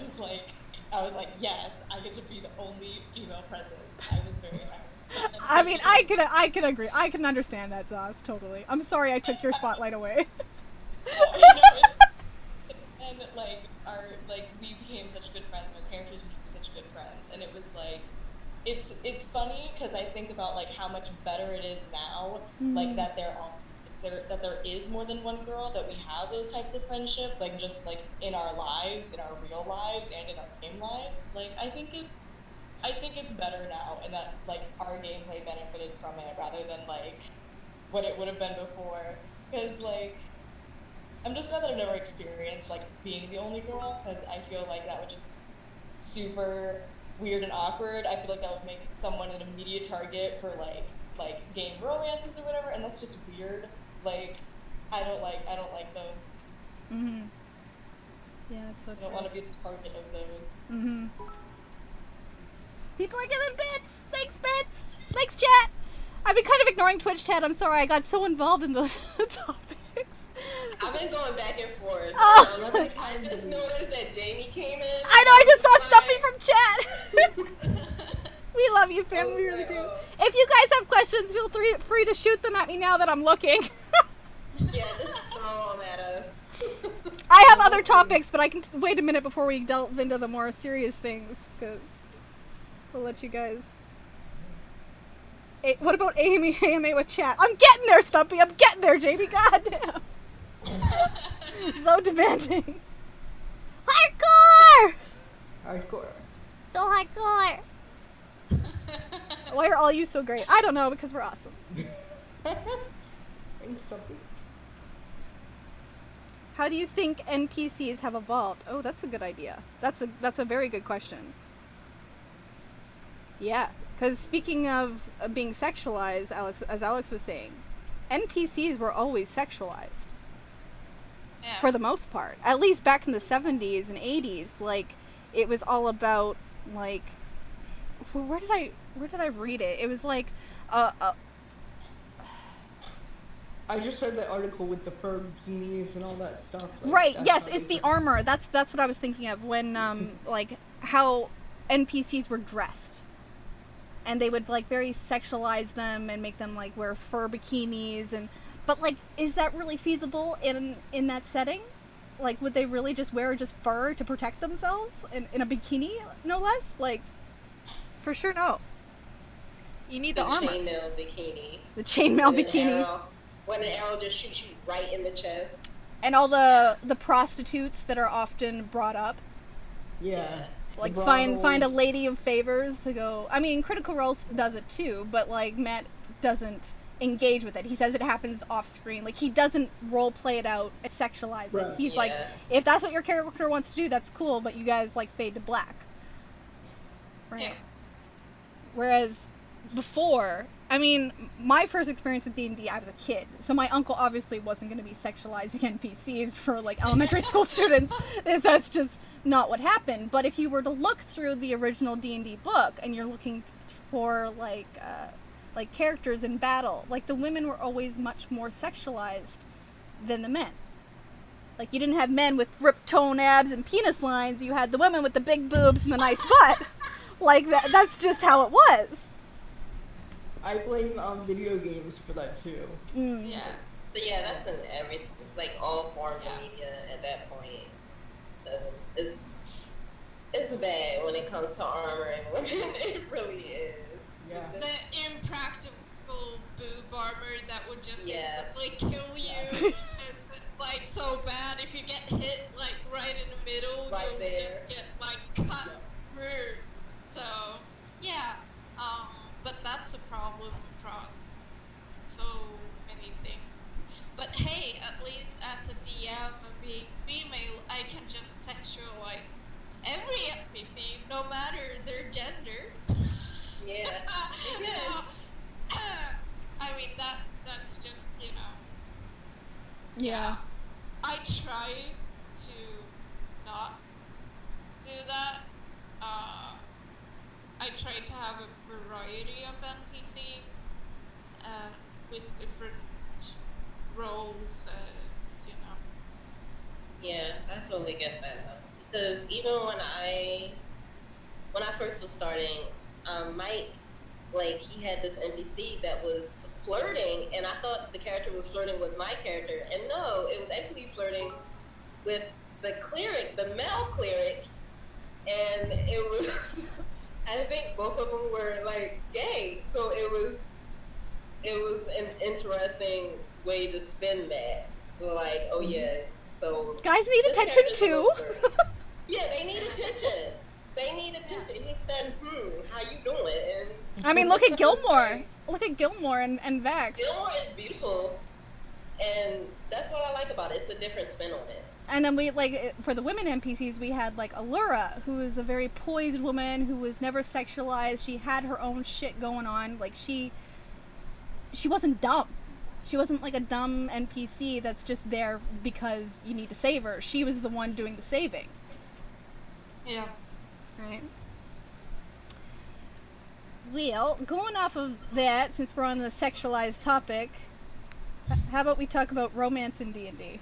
was like, yes, I get to be the only female present. I was very hyped. I mean, I can agree. I can understand that, Zaz, totally. I'm sorry I took your spotlight away. And we became such good friends. Our characters became such good friends, and it was like, it's funny because I think about like how much better it is now, like that that there is more than one girl, that we have those types of friendships, like just like in our lives, in our real lives, and in our game lives. Like I think it's better now, and that like our gameplay benefited from it rather than like what it would have been before. Because like I'm just glad that I've never experienced like being the only girl, because I feel like that would just super weird and awkward. I feel like that would make someone an immediate target for like game romances or whatever, and that's just weird. Like I don't like those. Mhm. Yeah, that's so I don't want to be the target of those. Mhm. People are giving bits. Thanks, bits. Thanks, chat. I've been kind of ignoring Twitch chat. I'm sorry. I got so involved in the topics. I've been going back and forth. I just noticed that Jamie came in. I know. I just saw Stuffy from chat. We love you, fam. We really do. If you guys have questions, feel free to shoot them at me now that I'm looking. Yeah, just throw them at us. I have other topics, but I can wait a minute before we delve into the more serious things, because I'll let you guys. What about AMA with chat? I'm getting there, Stumpy. I'm getting there, Jamie. Goddamn. So demanding. Hardcore! Hardcore. So hardcore. Why are all you so great? I don't know, because we're awesome. Thanks, Stumpy. How do you think NPCs have evolved? Oh, that's a good idea. That's a very good question. Yeah, because speaking of being sexualized, as Alex was saying, NPCs were always sexualized. Yeah. For the most part. At least back in the 70s and 80s, like, it was all about, like, where did I read it? It was like, I just read that article with the fur bikinis and all that stuff. Like, right, yes, it's the armor. That's what I was thinking of when, like, how NPCs were dressed. And they would, like, very sexualize them and make them, like, wear fur bikinis. But, like, is that really feasible in that setting? Like, would they really just wear just fur to protect themselves in a bikini, no less? Like, for sure, no. You need the armor. Chainmail bikini. The chainmail bikini. When an arrow just shoots you right in the chest. And all the prostitutes that are often brought up. Yeah. Like The find brothels. a lady of favors to go. I mean, Critical Role does it too, but like Matt doesn't engage with it. He says it happens off screen. Like he doesn't role play it out and sexualize it. Right. He's like, if that's what your character wants to do, that's cool. But you guys like fade to black. Right. Yeah. Whereas before, I mean, my first experience with D&D, I was a kid, so my uncle obviously wasn't going to be sexualizing NPCs for like elementary school students. That's just not what happened. But if you were to look through the original D&D book and you're looking for like characters in battle, like the women were always much more sexualized than the men. Like you didn't have men with ripped tone abs and penis lines. You had the women with the big boobs and the nice butt. Like that's just how it was. I blame video games for that too. Yeah. But yeah, that's in every, like all forms Yeah. of media at that point. So it's bad when it comes to armor and women. It really is. Yeah. The impractical boob armor that would just Yeah. instantly kill you. It's like so bad. If you get hit like right in the middle, Right you'll there. just get like cut through. So yeah, but that's a problem across so many things. But hey, at least as a DM and being female, I can just sexualize every NPC, no matter their gender. Yeah. You can. I mean that's just, you know. Yeah. I try to not do that. I try to have a variety of NPCs with different roles, you know. Yeah, I totally get that. Because even when I first was starting, Mike, like he had this NPC that was flirting, and I thought the character was flirting with my character, and no, it was actually flirting with the cleric, the male cleric, and it was. I think both of them were like gay, so it was an interesting way to spin that. Like, oh yeah, so Guys need this attention character's a too. little flirty. Yeah, they need attention. They need attention. He said, how you doing? And I mean, look at Gilmore. Look at Gilmore and Vex. Gilmore is beautiful, and that's what I like about it. It's a different spin on it. And then we, like, for the women NPCs, we had, like, Allura, who was a very poised woman who was never sexualized. She had her own shit going on. Like, she wasn't dumb. She wasn't, like, a dumb NPC that's just there because you need to save her. She was the one doing the saving. Yeah. Right? Well, going off of that, since we're on the sexualized topic, how about we talk about romance in D&D?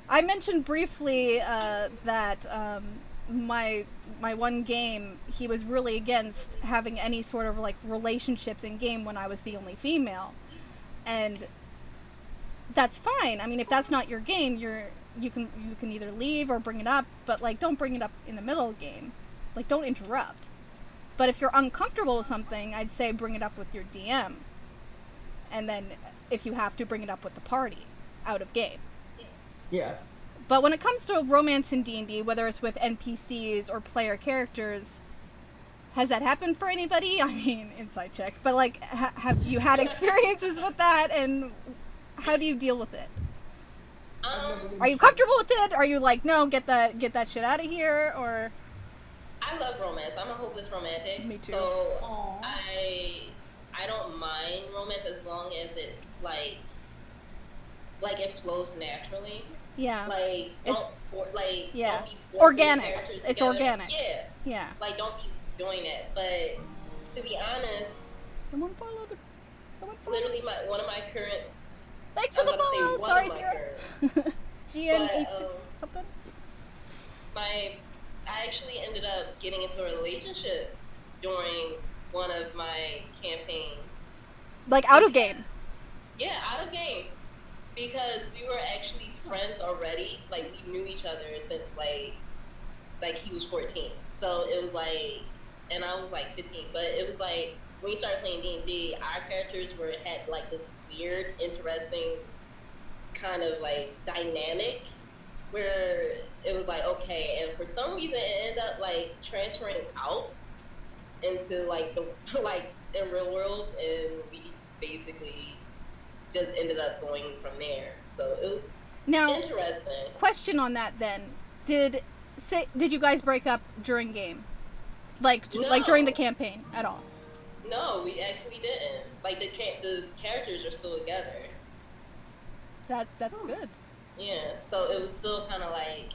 I mentioned briefly that my one game, he was really against having any sort of like relationships in game when I was the only female, and that's fine. I mean, if that's not your game, you can either leave or bring it up, but like don't bring it up in the middle of the game, like don't interrupt. But if you're uncomfortable with something, I'd say bring it up with your DM, and then if you have to, bring it up with the party out of game. Yeah. But when it comes to romance in D&D, whether it's with NPCs or player characters, has that happened for anybody? I mean, inside check. But like, have you had experiences with that, and how do you deal with it? Are you comfortable with it? Are you like, no, get that shit out of here? Or I love romance. I'm a hopeless romantic. Me too. So Aww. I don't mind romance as long as it's like it flows naturally. yeah, Like don't yeah. don't be forcing Organic. characters It's together. organic. Yeah. yeah. Like don't be doing that. But to be honest, Someone followed. literally one of my current Thanks I for was the about to say follow. one Sorry, of my Zero. current. GN86 something. I actually ended up getting into a relationship during one of my campaigns. Like out of game. Yeah, out of game. Because we were actually friends already. Like, we knew each other since, like he was 14. So it was like, and I was like 15. But it was like, when we started playing D&D, our characters had like this weird, interesting kind of like dynamic where it was like, okay, and for some reason it ended up like transferring out into like the like in real world, and we basically just ended up going from there. So it was interesting. Question on that then. Did you guys break up during game? Like during the campaign at all? No, we actually didn't. Like the characters are still together. That's good. Yeah, so it was still kind of like,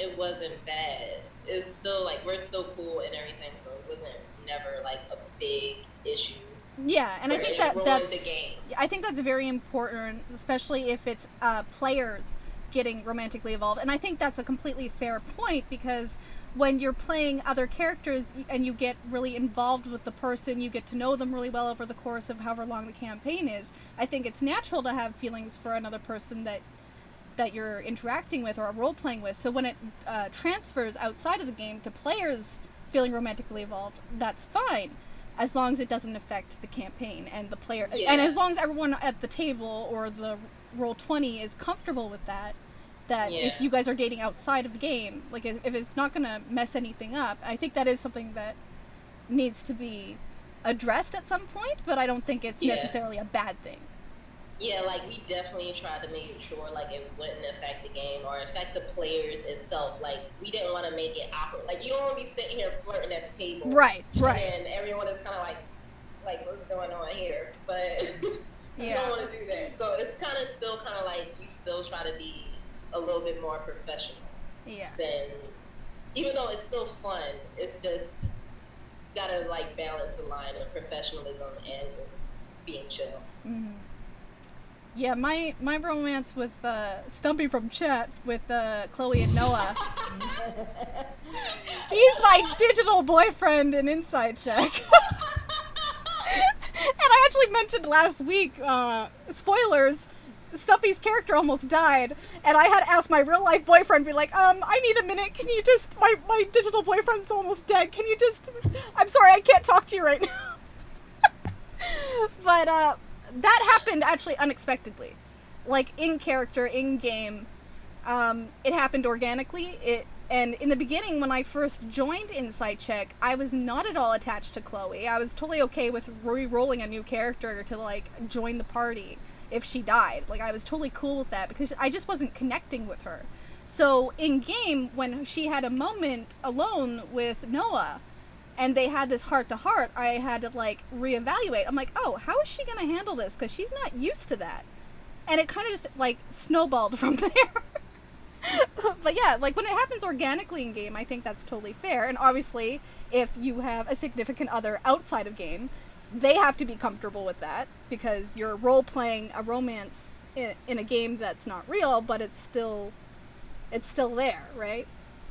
it wasn't bad. It's still like, we're still cool and everything, so it wasn't never like a big issue. Yeah, and I think that's very important, especially if it's players getting romantically involved. And I think that's a completely fair point, because when you're playing other characters and you get really involved with the person, you get to know them really well over the course of however long the campaign is, I think it's natural to have feelings for another person that you're interacting with or role-playing with. So when it transfers outside of the game to players feeling romantically involved, that's fine, as long as it doesn't affect the campaign and the player. Yeah. And as long as everyone at the table or the Roll20 is comfortable with that if you guys are dating outside of the game, like if it's not going to mess anything up, I think that is something that needs to be addressed at some point, but I don't think it's necessarily a bad thing. Yeah, like we definitely tried to make sure like it wouldn't affect the game or affect the players itself. Like we didn't want to make it awkward. Like you don't want to be sitting here flirting at the table, right? And everyone is kind of like what's going on here? But you don't want to do that. So it's kind of still kind of like you still try to be a little bit more professional. Yeah. Than, even though it's still fun, it's just gotta like balance the line of professionalism and just being chill. Mm-hmm. Yeah, my romance with Stumpy from chat with Chloe and Noah. He's my digital boyfriend in Inside Check. And I actually mentioned last week, spoilers, Stumpy's character almost died, and I had asked my real life boyfriend, be like, I need a minute, can you just, my digital boyfriend's almost dead, can you just, I'm sorry, I can't talk to you right now. But, that happened actually unexpectedly. Like, in character, in game, it happened organically. And in the beginning, when I first joined Insight Check, I was not at all attached to Chloe. I was totally okay with re-rolling a new character to, like, join the party if she died. Like, I was totally cool with that, because I just wasn't connecting with her. So, in game, when she had a moment alone with Noah, and they had this heart-to-heart, I had to, like, reevaluate. I'm like, oh, how is she going to handle this? Because she's not used to that. And it kind of just, like, snowballed from there. But yeah, like, when it happens organically in game, I think that's totally fair. And obviously, if you have a significant other outside of game, they have to be comfortable with that, because you're role-playing a romance in a game that's not real, but it's still there, right?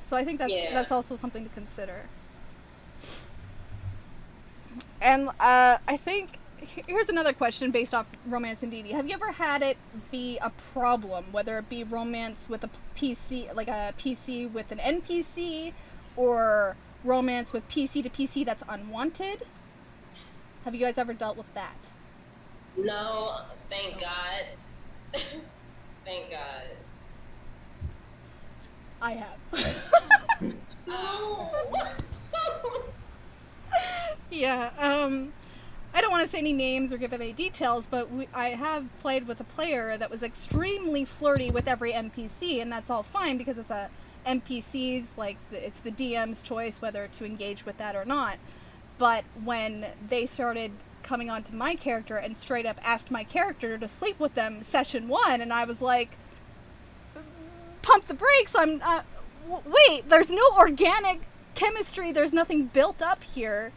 So I think that's also something to consider. And I think here's another question based off romance in D&D. Have you ever had it be a problem, whether it be romance with a PC, like a PC with an NPC, or romance with PC to PC that's unwanted? Have you guys ever dealt with that? No, thank God. Thank God. I have. No. Yeah, I don't want to say any names or give any details, but I have played with a player that was extremely flirty with every NPC, and that's all fine because it's a NPC's, like, it's the DM's choice whether to engage with that or not. But when they started coming on to my character and straight up asked my character to sleep with them session 1, and I was like, pump the brakes, wait, there's no organic chemistry, there's nothing built up here.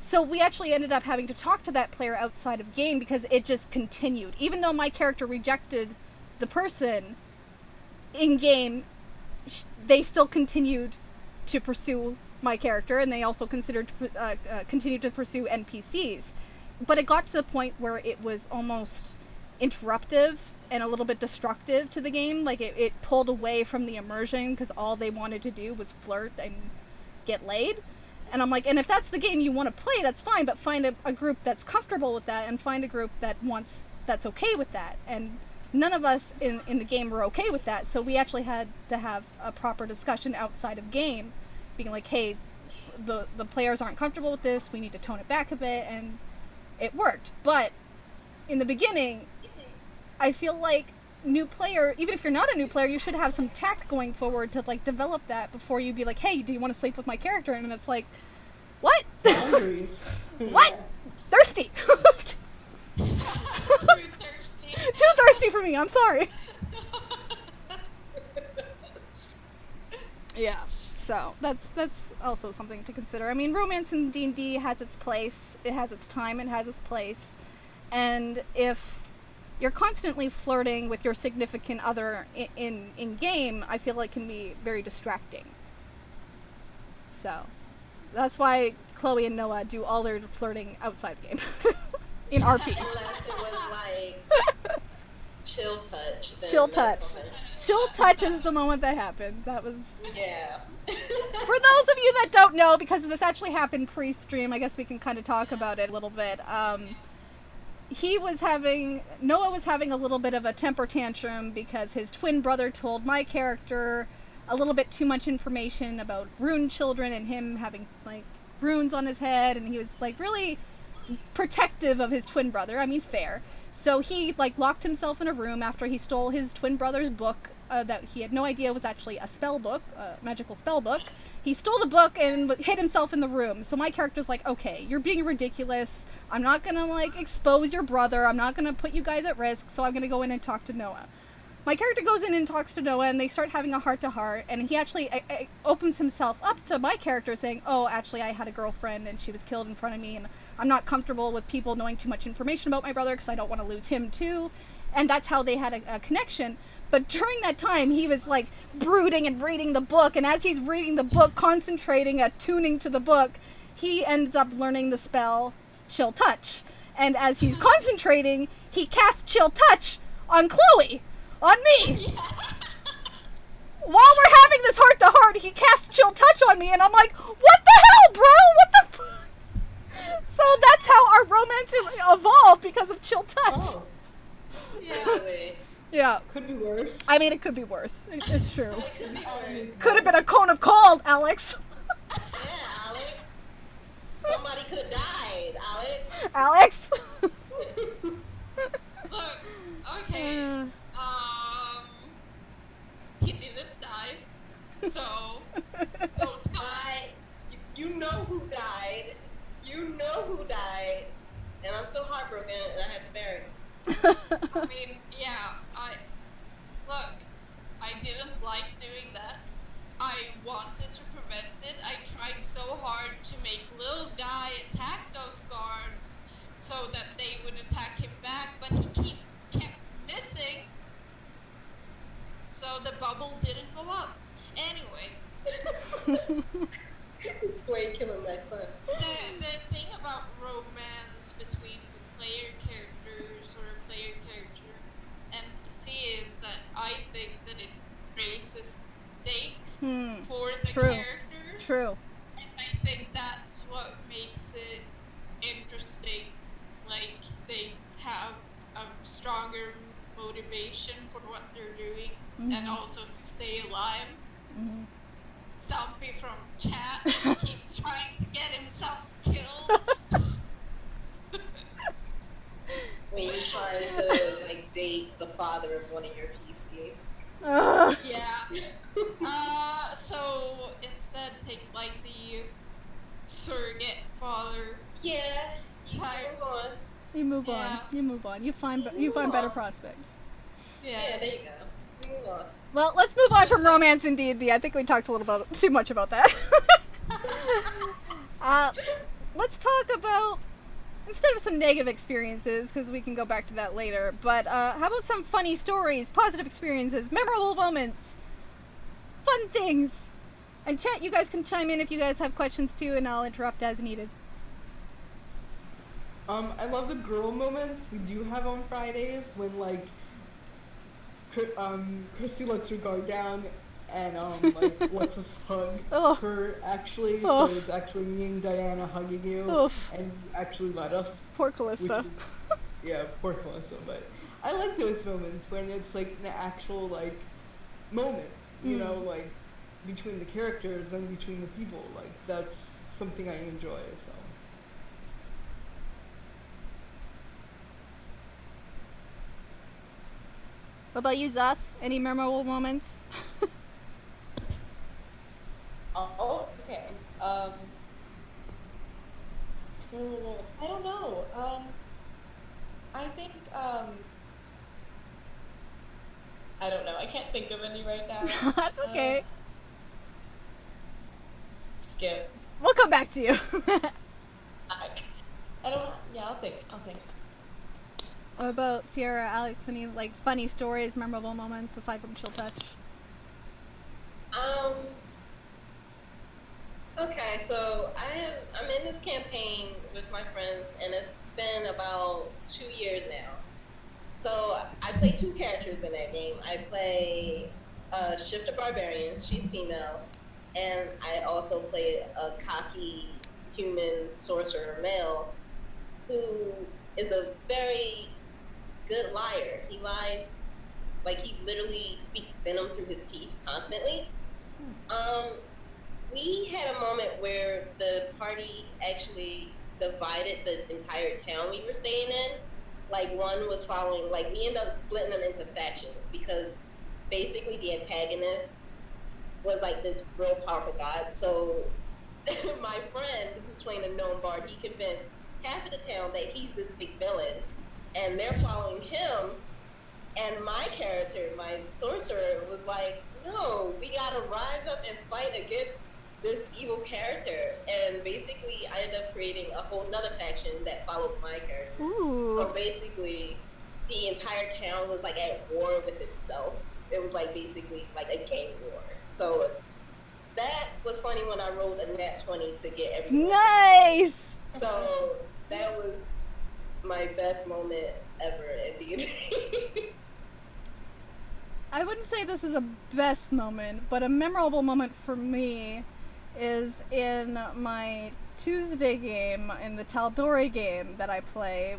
So we actually ended up having to talk to that player outside of game because it just continued. Even though my character rejected the person in game, they still continued to pursue my character, and they also continued to pursue NPCs. But it got to the point where it was almost interruptive and a little bit destructive to the game. Like, it pulled away from the immersion because all they wanted to do was flirt and get laid. And I'm like, and if that's the game you want to play, that's fine, but find a group that's comfortable with that, and find a group that's okay with that. And none of us in the game were okay with that, so we actually had to have a proper discussion outside of game, being like, hey, the players aren't comfortable with this, we need to tone it back a bit, and it worked. But in the beginning, I feel like new player, even if you're not a new player, you should have some tact going forward to like develop that before you be like, hey, do you want to sleep with my character? And it's like, what? Boundaries. What? Thirsty. Too thirsty. Too thirsty for me, I'm sorry. Yeah, so that's also something to consider. I mean, romance in D&D has its place, it has its time, it has its place, and if you're constantly flirting with your significant other in game, I feel like can be very distracting. So that's why Chloe and Noah do all their flirting outside game in RP. Unless it was like chill touch. Chill touch. Chill touch is the moment that happened. That was... Yeah. For those of you that don't know, because this actually happened pre-stream, I guess we can kind of talk about it a little bit. Noah was having a little bit of a temper tantrum because his twin brother told my character a little bit too much information about rune children and him having like runes on his head, and he was like really protective of his twin brother. I mean, fair. So he like locked himself in a room after he stole his twin brother's book that he had no idea was actually a spell book, a magical spell book. He stole the book and hid himself in the room. So my character's like, okay, you're being ridiculous. I'm not gonna like expose your brother. I'm not gonna put you guys at risk. So I'm gonna go in and talk to Noah. My character goes in and talks to Noah, and they start having a heart-to-heart, and he actually opens himself up to my character saying, oh, actually, I had a girlfriend, and she was killed in front of me, and I'm not comfortable with people knowing too much information about my brother because I don't want to lose him, too. And that's how they had a connection. But during that time, he was, like, brooding and reading the book, and as he's reading the book, concentrating, attuning to the book, he ends up learning the spell Chill Touch. And as he's concentrating, he casts Chill Touch on Chloe. On me! Yeah. While we're having this heart-to-heart, he casts Chill Touch on me, and I'm like, what the hell, bro? What the f-? So that's how our romance evolved, because of Chill Touch. Oh, Yeah. Yeah. could be worse. I mean, it could be worse. It's true. It could be worse. Could have been a cone of cold, Alex. Yeah, Alex. Somebody could have died, Alex. Alex? Look, okay. He didn't die, so don't come. You know who died. You know who died. And I'm still heartbroken, and I had to bury him. I mean, yeah, I didn't like doing that. I wanted to prevent it. I tried so hard to make little guy attack those guards so that they would attack him back, but he kept missing. So the bubble didn't go up. Anyway, It's way killing my son. the thing about romance between the player characters or a player character and PC is that I think that it raises stakes for the True. characters. True. And I think that's what makes it interesting. Like, they have a stronger motivation for what they're doing and also to stay alive. Stumpy from chat keeps trying to get himself killed. When you try to like date the father of one of your PCs. Ugh. Yeah. So instead take like the surrogate father. Yeah, you can Tired. move on. You move on. Yeah. You move on. You find better prospects. Yeah, there you go. Move on. Well, let's move on from romance in D&D. I think we talked a little bit too much about that. Let's talk about, instead of some negative experiences, because we can go back to that later, but how about some funny stories, positive experiences, memorable moments, fun things? And chat, you guys can chime in if you guys have questions too, and I'll interrupt as needed. I love the girl moments we do have on Fridays when like Christy lets her guard down and like lets us hug Oh. her actually. Oh. So it's actually me and Diana hugging you Oof. and you actually let us. Poor Callista. Yeah, poor Calista, but I like those moments when it's like an actual like moment, you know, like between the characters and between the people. Like that's something I enjoy. So. What about you, Zos? Any memorable moments? Oh, okay. I don't know. I think, I don't know. I can't think of any right now. That's okay. Skip. We'll come back to you. I don't. Yeah, I'll think. What about Sierra, Alex? Any like funny stories, memorable moments aside from Chill Touch? Okay, so I'm in this campaign with my friends, and it's been about 2 years now. So I play 2 characters in that game. I play Shifter Barbarian, she's female, and I also play a cocky human sorcerer male who is a very good liar. He lies, like he literally speaks venom through his teeth constantly. We had a moment where the party actually divided the entire town we were staying in. Like one was following, like we ended up splitting them into factions because basically the antagonist was like this real powerful god. So my friend who's playing a gnome bard, he convinced half of the town that he's this big villain and they're following him. And my character, my sorcerer, was like, no, we gotta rise up and fight against this evil character. And basically I ended up creating a whole nother faction that followed my character. Ooh. So basically the entire town was like at war with itself. It was like basically like a gang war. So that was funny when I rolled a nat 20 to get everyone. Nice! So that was my best moment ever at D&D. I wouldn't say this is a best moment, but a memorable moment for me is in my Tuesday game, in the Tal'Dorei game that I play,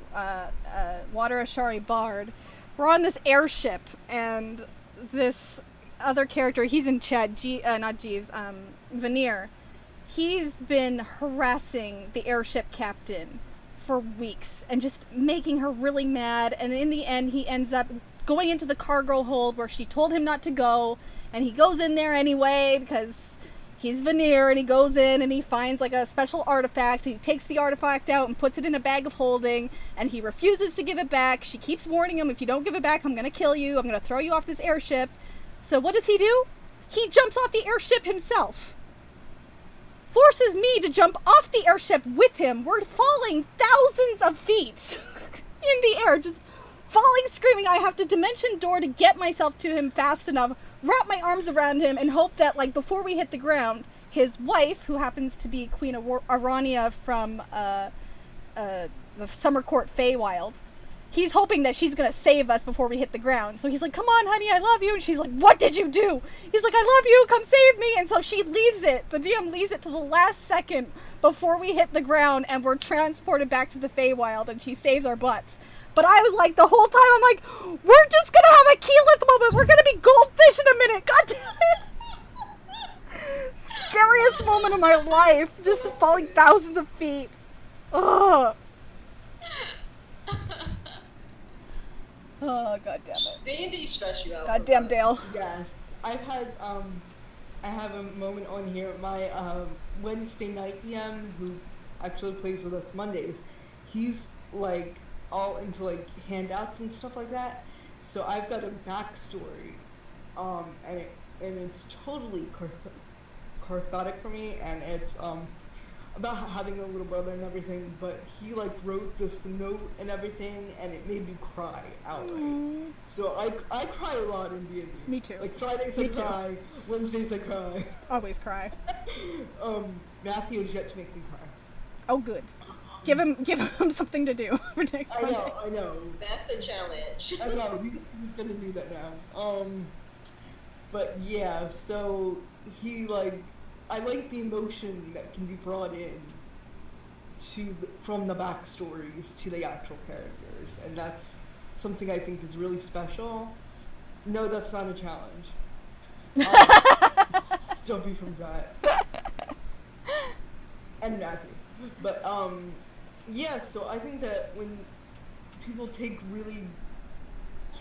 Water Ashari Bard. We're on this airship, and this other character, he's in chat, not Jeeves, Veneer. He's been harassing the airship captain for weeks and just making her really mad, and in the end he ends up going into the cargo hold where she told him not to go, and he goes in there anyway because he's Veneer, and he goes in and he finds like a special artifact. He takes the artifact out and puts it in a bag of holding, and he refuses to give it back. She keeps warning him, if you don't give it back, I'm gonna kill you, I'm gonna throw you off this airship. So what does he do? He jumps off the airship himself. Forces me to jump off the airship with him. We're falling thousands of feet in the air, just falling, screaming. I have to dimension door to get myself to him fast enough, wrap my arms around him, and hope that, like, before we hit the ground, his wife, who happens to be Queen Arania from the Summer Court Feywild, he's hoping that she's gonna save us before we hit the ground. So he's like, come on, honey, I love you. And she's like, what did you do? He's like, I love you, come save me. And so she leaves it. The DM leaves it to the last second before we hit the ground, and we're transported back to the Feywild, and she saves our butts. But I was like, the whole time, I'm like, we're just gonna have a keyleth moment. We're gonna be goldfish in a minute. God damn it. Scariest moment of my life. Just falling thousands of feet. Ugh. Oh, god damn it. D&D stress you out. God damn Dale. Yes, I've had I have a moment on here. My Wednesday night DM, who actually plays with us Mondays, he's like all into like handouts and stuff like that. So I've got a backstory, and it's totally cathartic for me, and it's about having a little brother and everything. But he like wrote this note and everything, and it made me cry outright. So I cry a lot in D&D. Me too. Like Fridays Me I too. cry, Wednesdays I cry. Always cry. Matthew has yet to make me cry. Oh, good. Give him something to do for next Monday. I know. That's a challenge. I know, he's gonna do that now. But yeah, so he like, I like the emotion that can be brought in from the backstories to the actual characters, and that's something I think is really special. No, that's not a challenge. Jumping from that. And Matthew. But, yeah, so I think that when people take really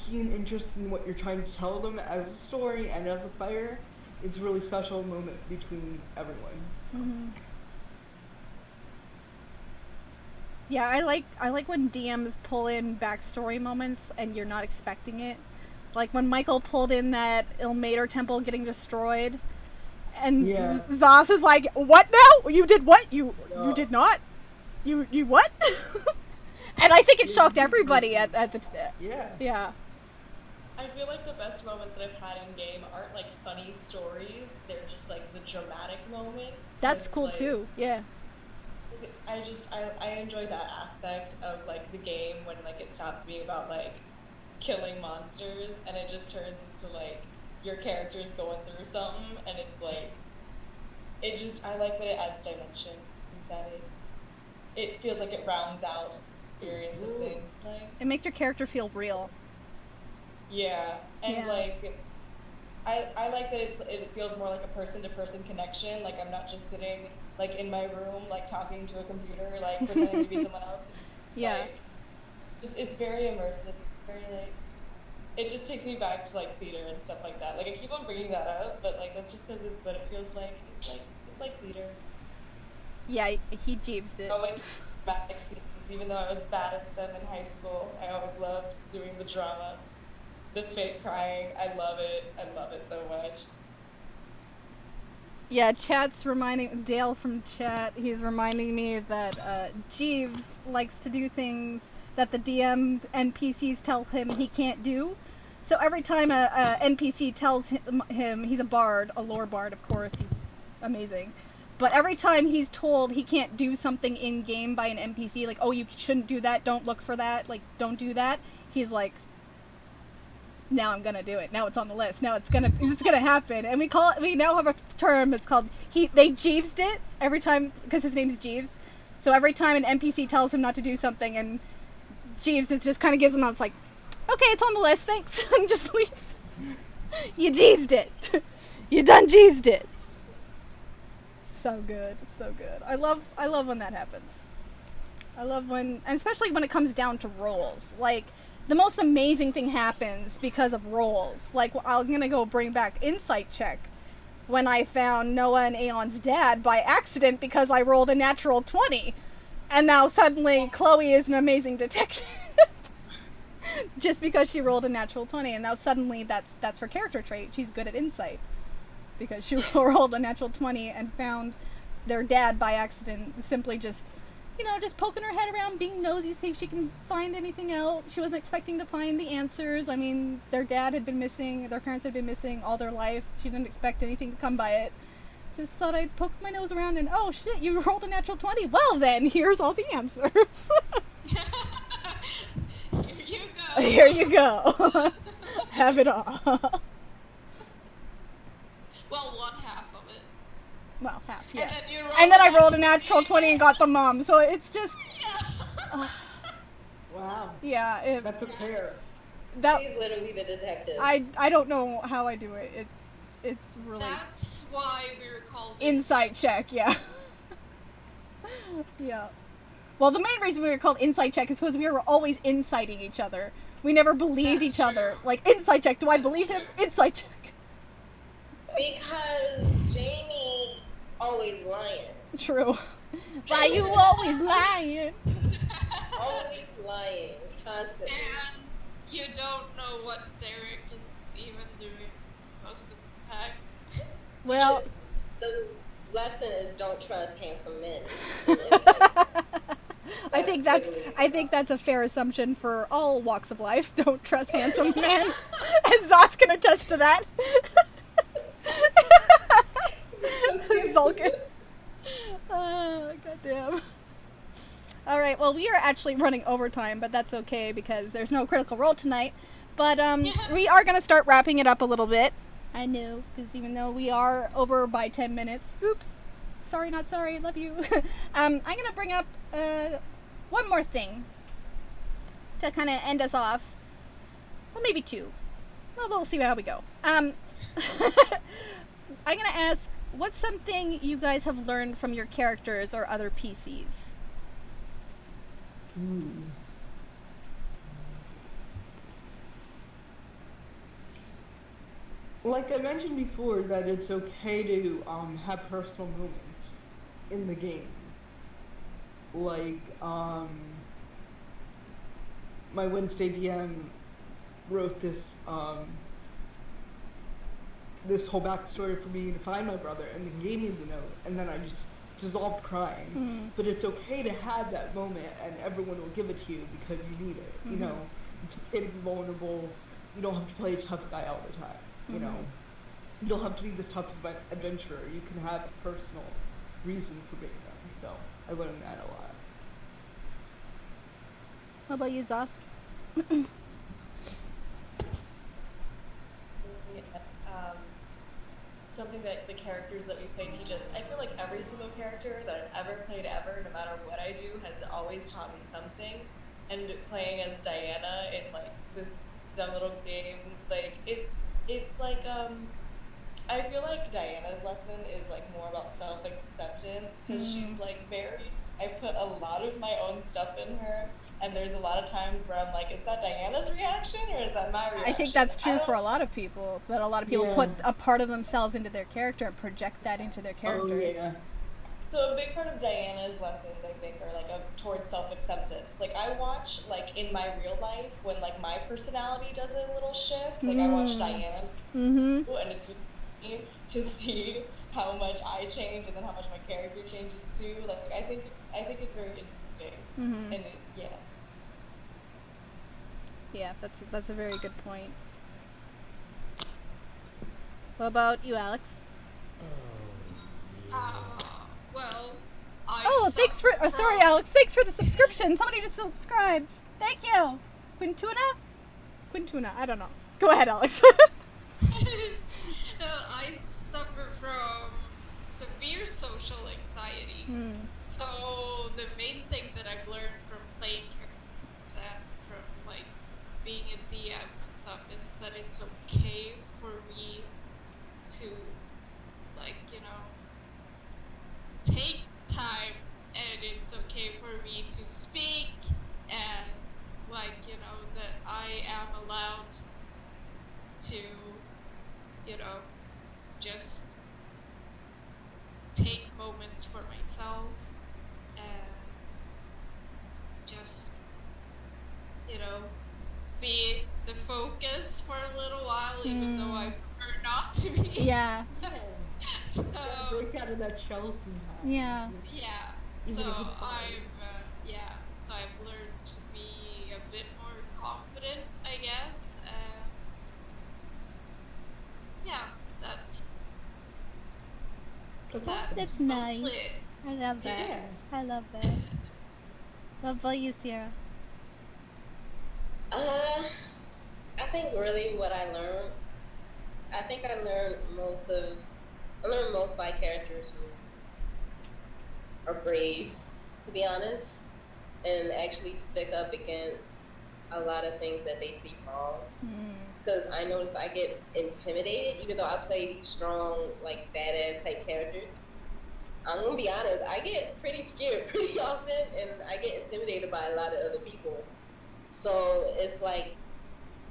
keen interest in what you're trying to tell them as a story and as a player, it's a really special moment between everyone. Mm-hmm. Yeah, I like when DMs pull in backstory moments and you're not expecting it. Like when Michael pulled in that Ilmater temple getting destroyed, and Yeah. Zos is like, "What now? You did what? You did not? You what?" And I think it shocked everybody at the Yeah. yeah. I feel like the best moments that I've had in game aren't like funny stories. They're just like the dramatic moments. That's 'cause, cool like, too. Yeah. I enjoy that aspect of like the game when like it stops being about like killing monsters and it just turns into like your character's going through something and it's like I like that it adds dimension, that it feels like it rounds out experience of things, like It makes your character feel real. yeah, and Yeah. like I like that it feels more like a person-to-person connection. Like I'm not just sitting like in my room like talking to a computer like pretending to be someone else. Yeah. Like, it's very immersive. Very like it just takes me back to like theater and stuff like that. Like I keep on bringing that up, but like that's just because it's what it feels like. It's like theater. Yeah, he Jeevesed it. Oh, like dramatic scenes. Even though I was bad at them in high school, I always loved doing the drama. The fake crying, I love it so much. Yeah, chat's reminding Dale from chat. He's reminding me that Jeeves likes to do things that the DM NPCs tell him he can't do. So every time a NPC tells him he's a bard, a lore bard, of course, he's amazing. But every time he's told he can't do something in game by an NPC, like, oh, you shouldn't do that, don't look for that, like, don't do that, he's like, now I'm gonna do it. Now it's on the list. Now it's gonna happen. And we now have a term. It's called they Jeevesed it every time because his name's Jeeves. So every time an NPC tells him not to do something, and Jeeves just kind of gives him out. It's like, okay, it's on the list. Thanks, and just leaves. You Jeevesed it. You done Jeevesed it. So good, so good. I love when that happens. I love when, and especially when it comes down to roles, like. The most amazing thing happens because of rolls. Like, I'm gonna go bring back Insight Check when I found Noah and Aeon's dad by accident because I rolled a natural 20. And now suddenly Chloe is an amazing detective. Just because she rolled a natural 20. And now suddenly that's her character trait. She's good at insight. Because she rolled a natural 20 and found their dad by accident, simply just poking her head around, being nosy, see if she can find anything out. She wasn't expecting to find the answers. I mean, their dad had been missing, their parents had been missing all their life. She didn't expect anything to come by it. Just thought I'd poke my nose around and, oh shit, you rolled a natural 20. Well then, here's all the answers. Here you go. Here you go. Have it all. Well, one half of it. Well, half, yeah. And then I rolled a natural 20 and got the mom, so it's just... Wow. Yeah, That's a pair. She's literally the detective. I don't know how I do it. It's really... That's why we were called Insight Check, yeah. Yeah. Well, the main reason we were called Insight Check is because we were always inciting each other. We never believed That's each other. true. Like, Insight Check, do I That's believe him? true. Insight Check. Because Jamie always lying. True. Why you always lying? Always lying. Constantly. And you don't know what Derek is even doing most of the time. Well, The lesson is don't trust handsome men. I think that's a fair assumption for all walks of life. Don't trust handsome men. And Zot's can attest to that. Zulkin. Goddamn. Alright, well, we are actually running overtime, but that's okay because there's no critical role tonight. But we are going to start wrapping it up a little bit. I know, because even though we are over by 10 minutes. Oops. Sorry, not sorry. Love you. I'm going to bring up one more thing to kind of end us off. Well, maybe 2. Well, we'll see how we go. I'm gonna ask, what's something you guys have learned from your characters or other PCs? Like I mentioned before, that it's okay to have personal moments in the game. Like my Wednesday DM wrote this whole backstory for me to find my brother, and then gave me the note, and then I just dissolved crying. But it's okay to have that moment, and everyone will give it to you because you need it. You know, it's okay to be vulnerable. You don't have to play a tough guy all the time. You know, you don't have to be the tough adventurer. You can have a personal reason for being them. So I learned that a lot. How about you, Zos? Something that the characters that we play teach us. I feel like every single character that I've ever played ever, no matter what I do, has always taught me something. And playing as Diana in like this dumb little game, like it's like I feel like Diana's lesson is like more about self-acceptance, because she's like I put a lot of my own stuff in her. And there's a lot of times where I'm like, is that Diana's reaction or is that my reaction? I think that's true for a lot of people. That a lot of people put a part of themselves into their character and project that into their character. Oh, yeah. So a big part of Diana's lessons, I think, are like towards self-acceptance. Like I watch, like in my real life, when like my personality does a little shift. Like I watch Diana, and it's me to see how much I change and then how much my character changes too. Like I think it's very interesting. And yeah. Yeah, that's a very good point. What about you, Alex? Well, thanks for. Oh, sorry, Alex. Thanks for the subscription. Somebody just subscribed. Thank you. Quintuna. I don't know. Go ahead, Alex. I suffer from severe social anxiety. So the main thing that I've learned from playing characters and from like being a DM and stuff is that it's okay for me to like, take time, and it's okay for me to speak, and like, that I am allowed to, just take moments for myself and just, be the focus for a little while, even though I prefer not to be. Yeah. So, break out of that shell sometimes. Yeah. yeah. So I've learned to be a bit more confident, I guess. Yeah, that's That's mostly nice. it. I love that. Yeah. I love that. What about you, Sierra? I think really what I learned, I learned most by characters who are brave, to be honest, and actually stick up against a lot of things that they see wrong. Because I notice I get intimidated, even though I play these strong, like, badass type characters. I'm gonna be honest, I get pretty scared pretty often, and I get intimidated by a lot of other people. So it's like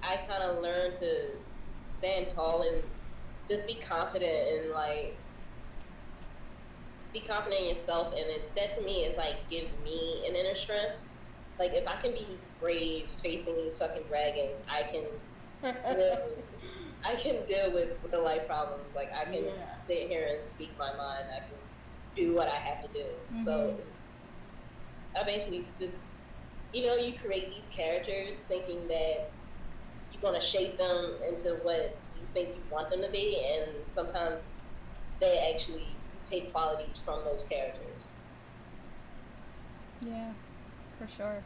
I kind of learned to stand tall and just be confident and like be confident in yourself, and that to me is like give me an inner strength. Like if I can be brave facing these fucking dragons, I can deal with the life problems. Like I can sit here and speak my mind. I can do what I have to do. So I basically just, you create these characters thinking that you're going to shape them into what you think you want them to be, and sometimes they actually take qualities from those characters. Yeah, for sure.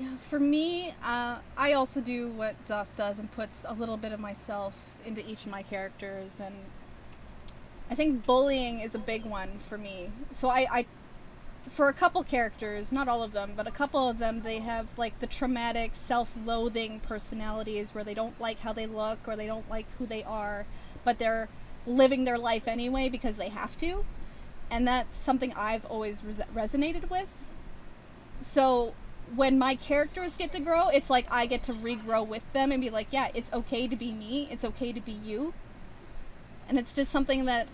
Yeah, for me, I also do what Zos does and puts a little bit of myself into each of my characters, and I think bullying is a big one for me. So I for a couple characters, not all of them, but a couple of them, they have like the traumatic, self-loathing personalities where they don't like how they look or they don't like who they are, but they're living their life anyway because they have to. And that's something I've always resonated with. So when my characters get to grow, it's like I get to regrow with them and be like, yeah, it's okay to be me, it's okay to be you. And it's just something that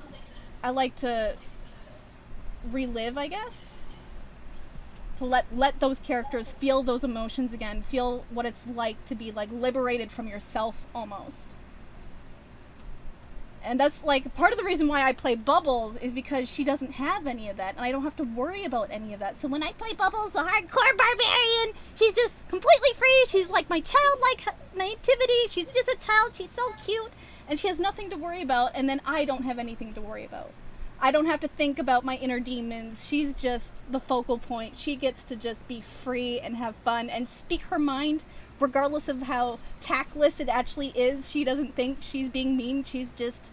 I like to relive, I guess. To let those characters feel those emotions again, feel what it's like to be like liberated from yourself almost. And that's like part of the reason why I play Bubbles is because she doesn't have any of that and I don't have to worry about any of that. So when I play Bubbles, the hardcore barbarian, she's just completely free. She's like my childlike naivety. She's just a child. She's so cute and she has nothing to worry about, and then I don't have anything to worry about. I don't have to think about my inner demons. She's just the focal point. She gets to just be free and have fun and speak her mind, regardless of how tactless it actually is. She doesn't think she's being mean. She's just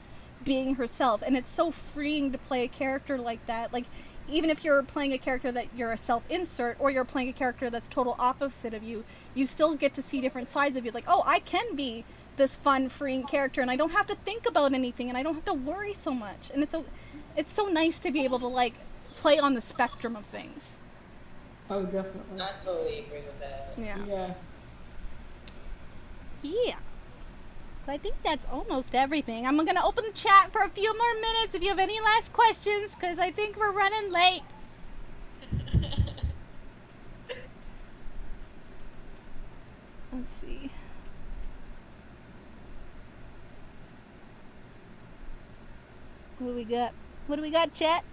being herself. And it's so freeing to play a character like that. Like, even if you're playing a character that you're a self-insert, or you're playing a character that's total opposite of you, you still get to see different sides of you. Like, oh, I can be this fun, freeing character, and I don't have to think about anything, and I don't have to worry so much. And it's so nice to be able to, like, play on the spectrum of things. Oh, definitely. I totally agree with that. Yeah. Yeah. So I think that's almost everything. I'm going to open the chat for a few more minutes if you have any last questions, because I think we're running late. Let's see. What do we got? What do we got, chat?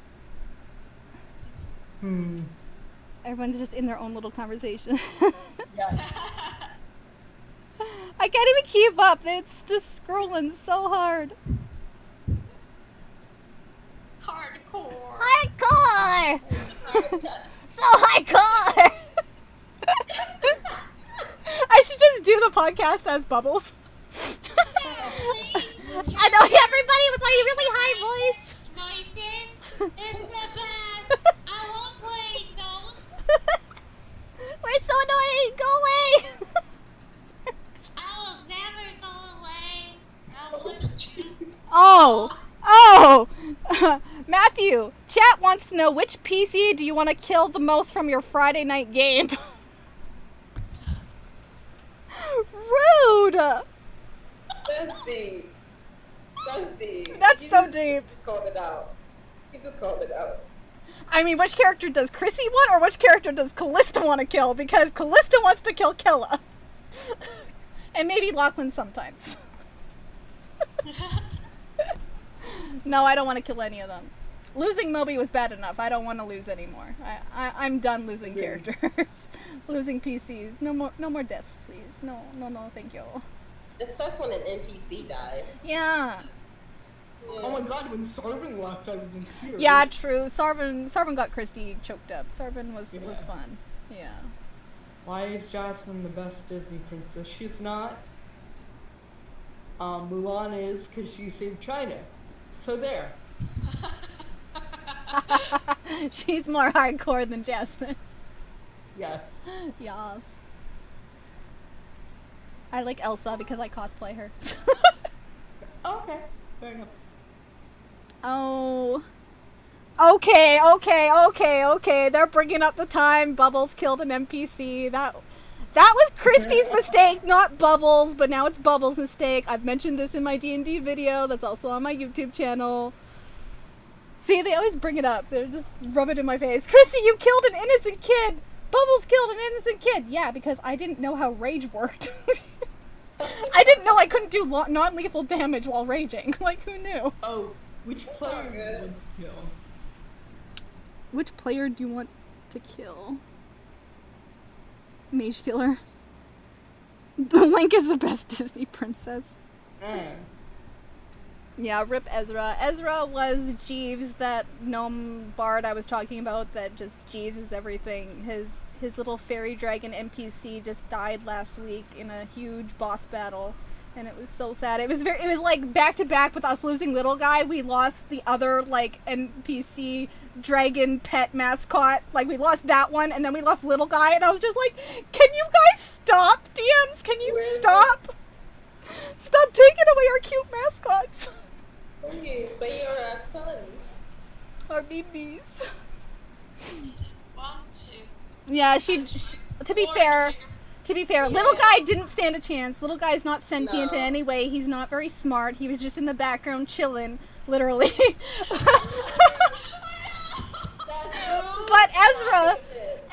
Everyone's just in their own little conversation. Yeah. I can't even keep up. It's just scrolling so hard. Hardcore. Hardcore! So hardcore! I should just do the podcast as Bubbles. I know everybody with my really high voice. Voices is the best. I won't play those. We're so annoying. Go away. I will never go away. I will lift you. Oh. Matthew, chat wants to know which PC do you want to kill the most from your Friday night game? Rude. That's deep. That's deep. That's so deep. Just called it out. He just called it out. I mean, which character does Chrissy want, or which character does Callista want to kill? Because Callista wants to kill Killa. And maybe Lachlan sometimes. No, I don't want to kill any of them. Losing Moby was bad enough. I don't want to lose anymore. I'm done losing characters. Losing PCs. No more deaths, please. No, thank you. It sucks when an NPC dies. Yeah. Oh my god, when Sarvin left, I was in tears. Yeah, true. Sarvin got Christy choked up. Sarvin was fun. Yeah. Why is Jasmine the best Disney princess? She's not. Mulan is because she saved China. So there. She's more hardcore than Jasmine. Yes. Yas. I like Elsa because I cosplay her. Okay. Fair enough. Oh. Okay. They're bringing up the time Bubbles killed an NPC. That was Christy's mistake, not Bubbles, but now it's Bubbles' mistake. I've mentioned this in my D&D video that's also on my YouTube channel. See, they always bring it up. They're just rub it in my face. Christy, you killed an innocent kid! Bubbles killed an innocent kid! Yeah, because I didn't know how rage worked. I didn't know I couldn't do non-lethal damage while raging. Like, who knew? Oh, which player do you want to kill? Which player do you want to kill? Mage Killer. Link is the best Disney princess. Yeah, rip Ezra. Ezra was Jeeves, that gnome bard I was talking about, that just Jeeves is everything. His little fairy dragon NPC just died last week in a huge boss battle, and it was so sad. It was like back to back with us losing Little Guy. We lost the other like NPC dragon pet mascot. Like, we lost that one, and then we lost Little Guy, and I was just like, can you guys stop, DMs? Can you stop? Stop taking away our cute mascots. Okay, but you're our sons. Our babies. Want to. Yeah, to be fair, Little Guy didn't stand a chance. Little Guy's not sentient in any way. He's not very smart. He was just in the background chilling, literally. But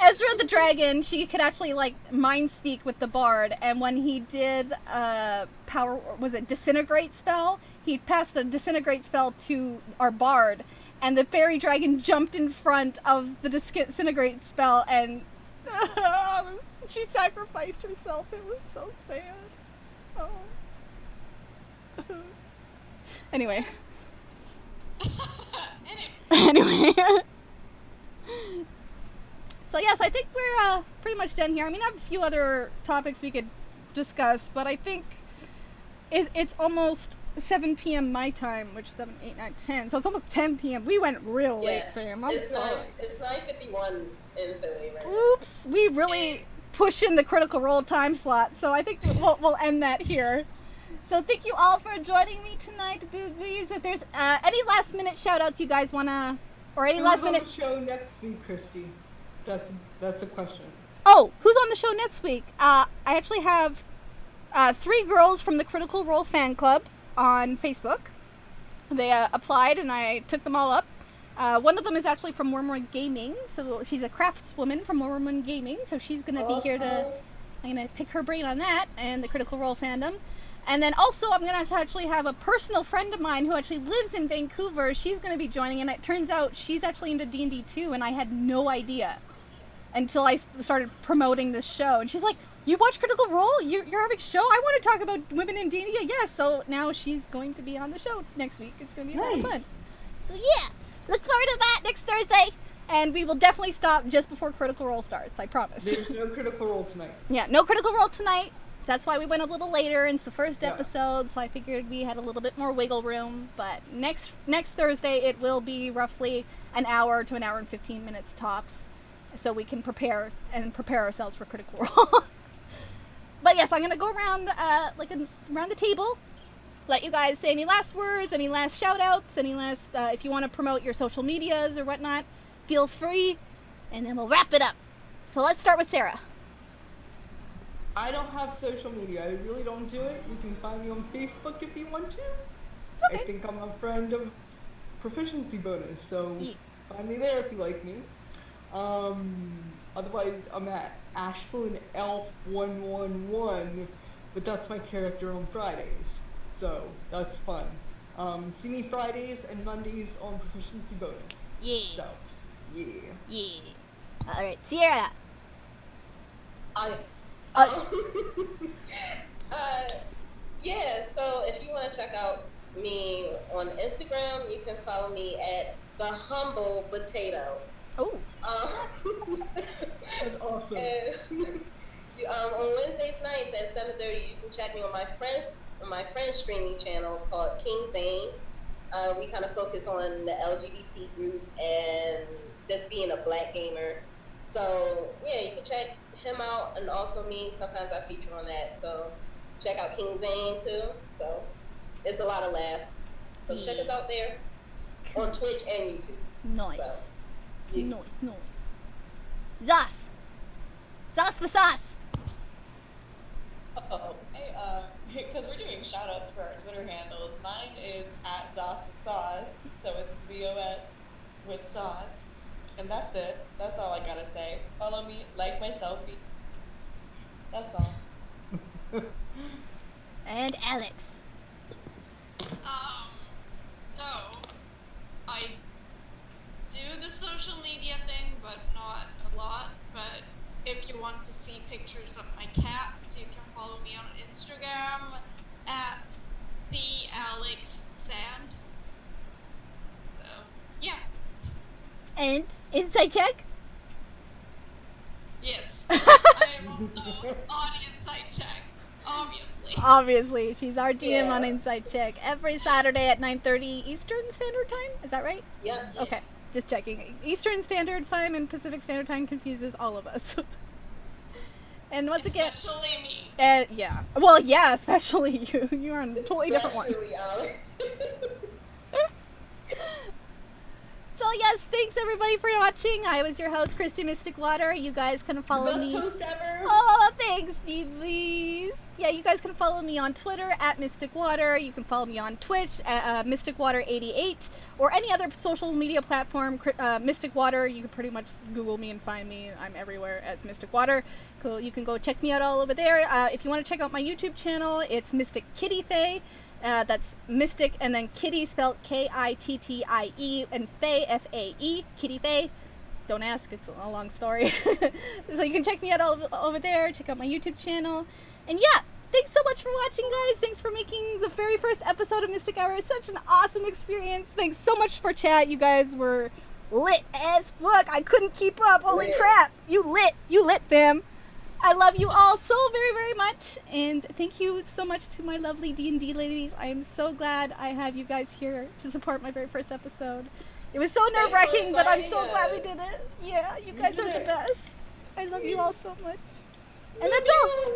Ezra the dragon, she could actually like mind speak with the bard, and when he did disintegrate spell, he passed a disintegrate spell to our bard, and the fairy dragon jumped in front of the disintegrate spell, and she sacrificed herself. It was so sad. Oh. Anyway. Anyway. So yes, I think we're pretty much done here. I mean, I have a few other topics we could discuss, but I think it's almost 7 p.m. my time, which is 7, 8, 9, 10. So it's almost 10 p.m. We went real late, fam. I'm sorry. It's 9:51 in Philly right now. Oops, we really push in the Critical Role time slot, so I think we'll end that here. So thank you all for joining me tonight, boobies. If there's any last minute shout outs you guys wanna, or any last minute show next week, Christy. That's the question. Oh, who's on the show next week? I actually have 3 girls from the Critical Role fan club on Facebook. They applied and I took them all up. One of them is actually from Wormwood Gaming, so she's a craftswoman from Wormwood Gaming, so she's going to be here I'm going to pick her brain on that and the Critical Role fandom. And then also I'm going to actually have a personal friend of mine who actually lives in Vancouver. She's going to be joining, and it turns out she's actually into D&D too, and I had no idea until I started promoting this show. And she's like, you watch Critical Role? You're having a show? I want to talk about women in D&D. Yes, so now she's going to be on the show next week. It's going to be a lot of fun. So yeah, look forward to that next Thursday. And we will definitely stop just before Critical Role starts, I promise. There's no Critical Role tonight. Yeah, no Critical Role tonight. That's why we went a little later. It's the first episode, so I figured we had a little bit more wiggle room. But next Thursday, it will be roughly an hour to an hour and 15 minutes tops, so we can prepare ourselves for Critical Role. But yes, I'm gonna go around around the table, let you guys say any last words, any last shout outs, any last if you want to promote your social medias or whatnot, feel free, and then we'll wrap it up. So let's start with Sarah. I don't have social media. I really don't do it. You can find me on Facebook if you want to. Okay. I think I'm a friend of Proficiency Bonus, so find me there if you like me. Otherwise, I'm at Ashland Elf 111, but that's my character on Fridays, so that's fun. See me Fridays and Mondays on Proficiency Bonus. Yeah. So, yeah. Yeah. All right, Sierra. Yeah, so if you want to check out me on Instagram, you can follow me at The Humble Potato. Oh. That's awesome. On Wednesdays nights at 7:30, you can check me on my friend's streaming channel called King Zane. We kind of focus on the LGBT group and just being a black gamer. So yeah, you can check him out, and also me. Sometimes I feature on that. So check out King Zane too. So it's a lot of laughs. So check us out there on Twitch and YouTube. Nice. So, Nice. Zos the sauce. Oh, hey, because we're doing shout outs for our Twitter handles. Mine is at Zos with Sauce, so it's VOS with sauce. And that's it. That's all I gotta say. Follow me, like my selfie. That's all. And Alex. So I do the social media thing, but not a lot. But if you want to see pictures of my cats, you can follow me on Instagram at thealexsand. So yeah. And Inside Check. Yes. I am also on Inside Check, obviously. Obviously, she's our DM on Inside Check every Saturday at 9:30 Eastern Standard Time. Is that right? Yep. Okay. Just checking. Eastern Standard Time and Pacific Standard Time confuses all of us. And once again, Especially me. yeah. Well, yeah, especially you. You're on a totally different one. Especially, So yes, thanks everybody for watching. I was your host, Christy Mystic Water. You guys can follow me. Best host ever. Oh, thanks, please. Yeah, you guys can follow me on Twitter at Mystic Water. You can follow me on Twitch at Mystic Water 88 or any other social media platform. Mystic Water. You can pretty much Google me and find me. I'm everywhere as Mystic Water. Cool. You can go check me out all over there. If you want to check out my YouTube channel, it's mystickittiefae. That's Mystic and then Kitty spelled Kittie and Fae Fae, Kitty Fae. Don't ask, it's a long story. So you can check me out all over there, check out my YouTube channel. And yeah, thanks so much for watching, guys. Thanks for making the very first episode of Mystic Hour such an awesome experience. Thanks so much for chat. You guys were lit as fuck. I couldn't keep up. Holy crap. You lit, fam. I love you all so very, very much, and thank you so much to my lovely D&D ladies. I am so glad I have you guys here to support my very first episode. It was so nerve-wracking, but I'm so glad we did it. Yeah, you guys are the best. I love you all so much. And that's all.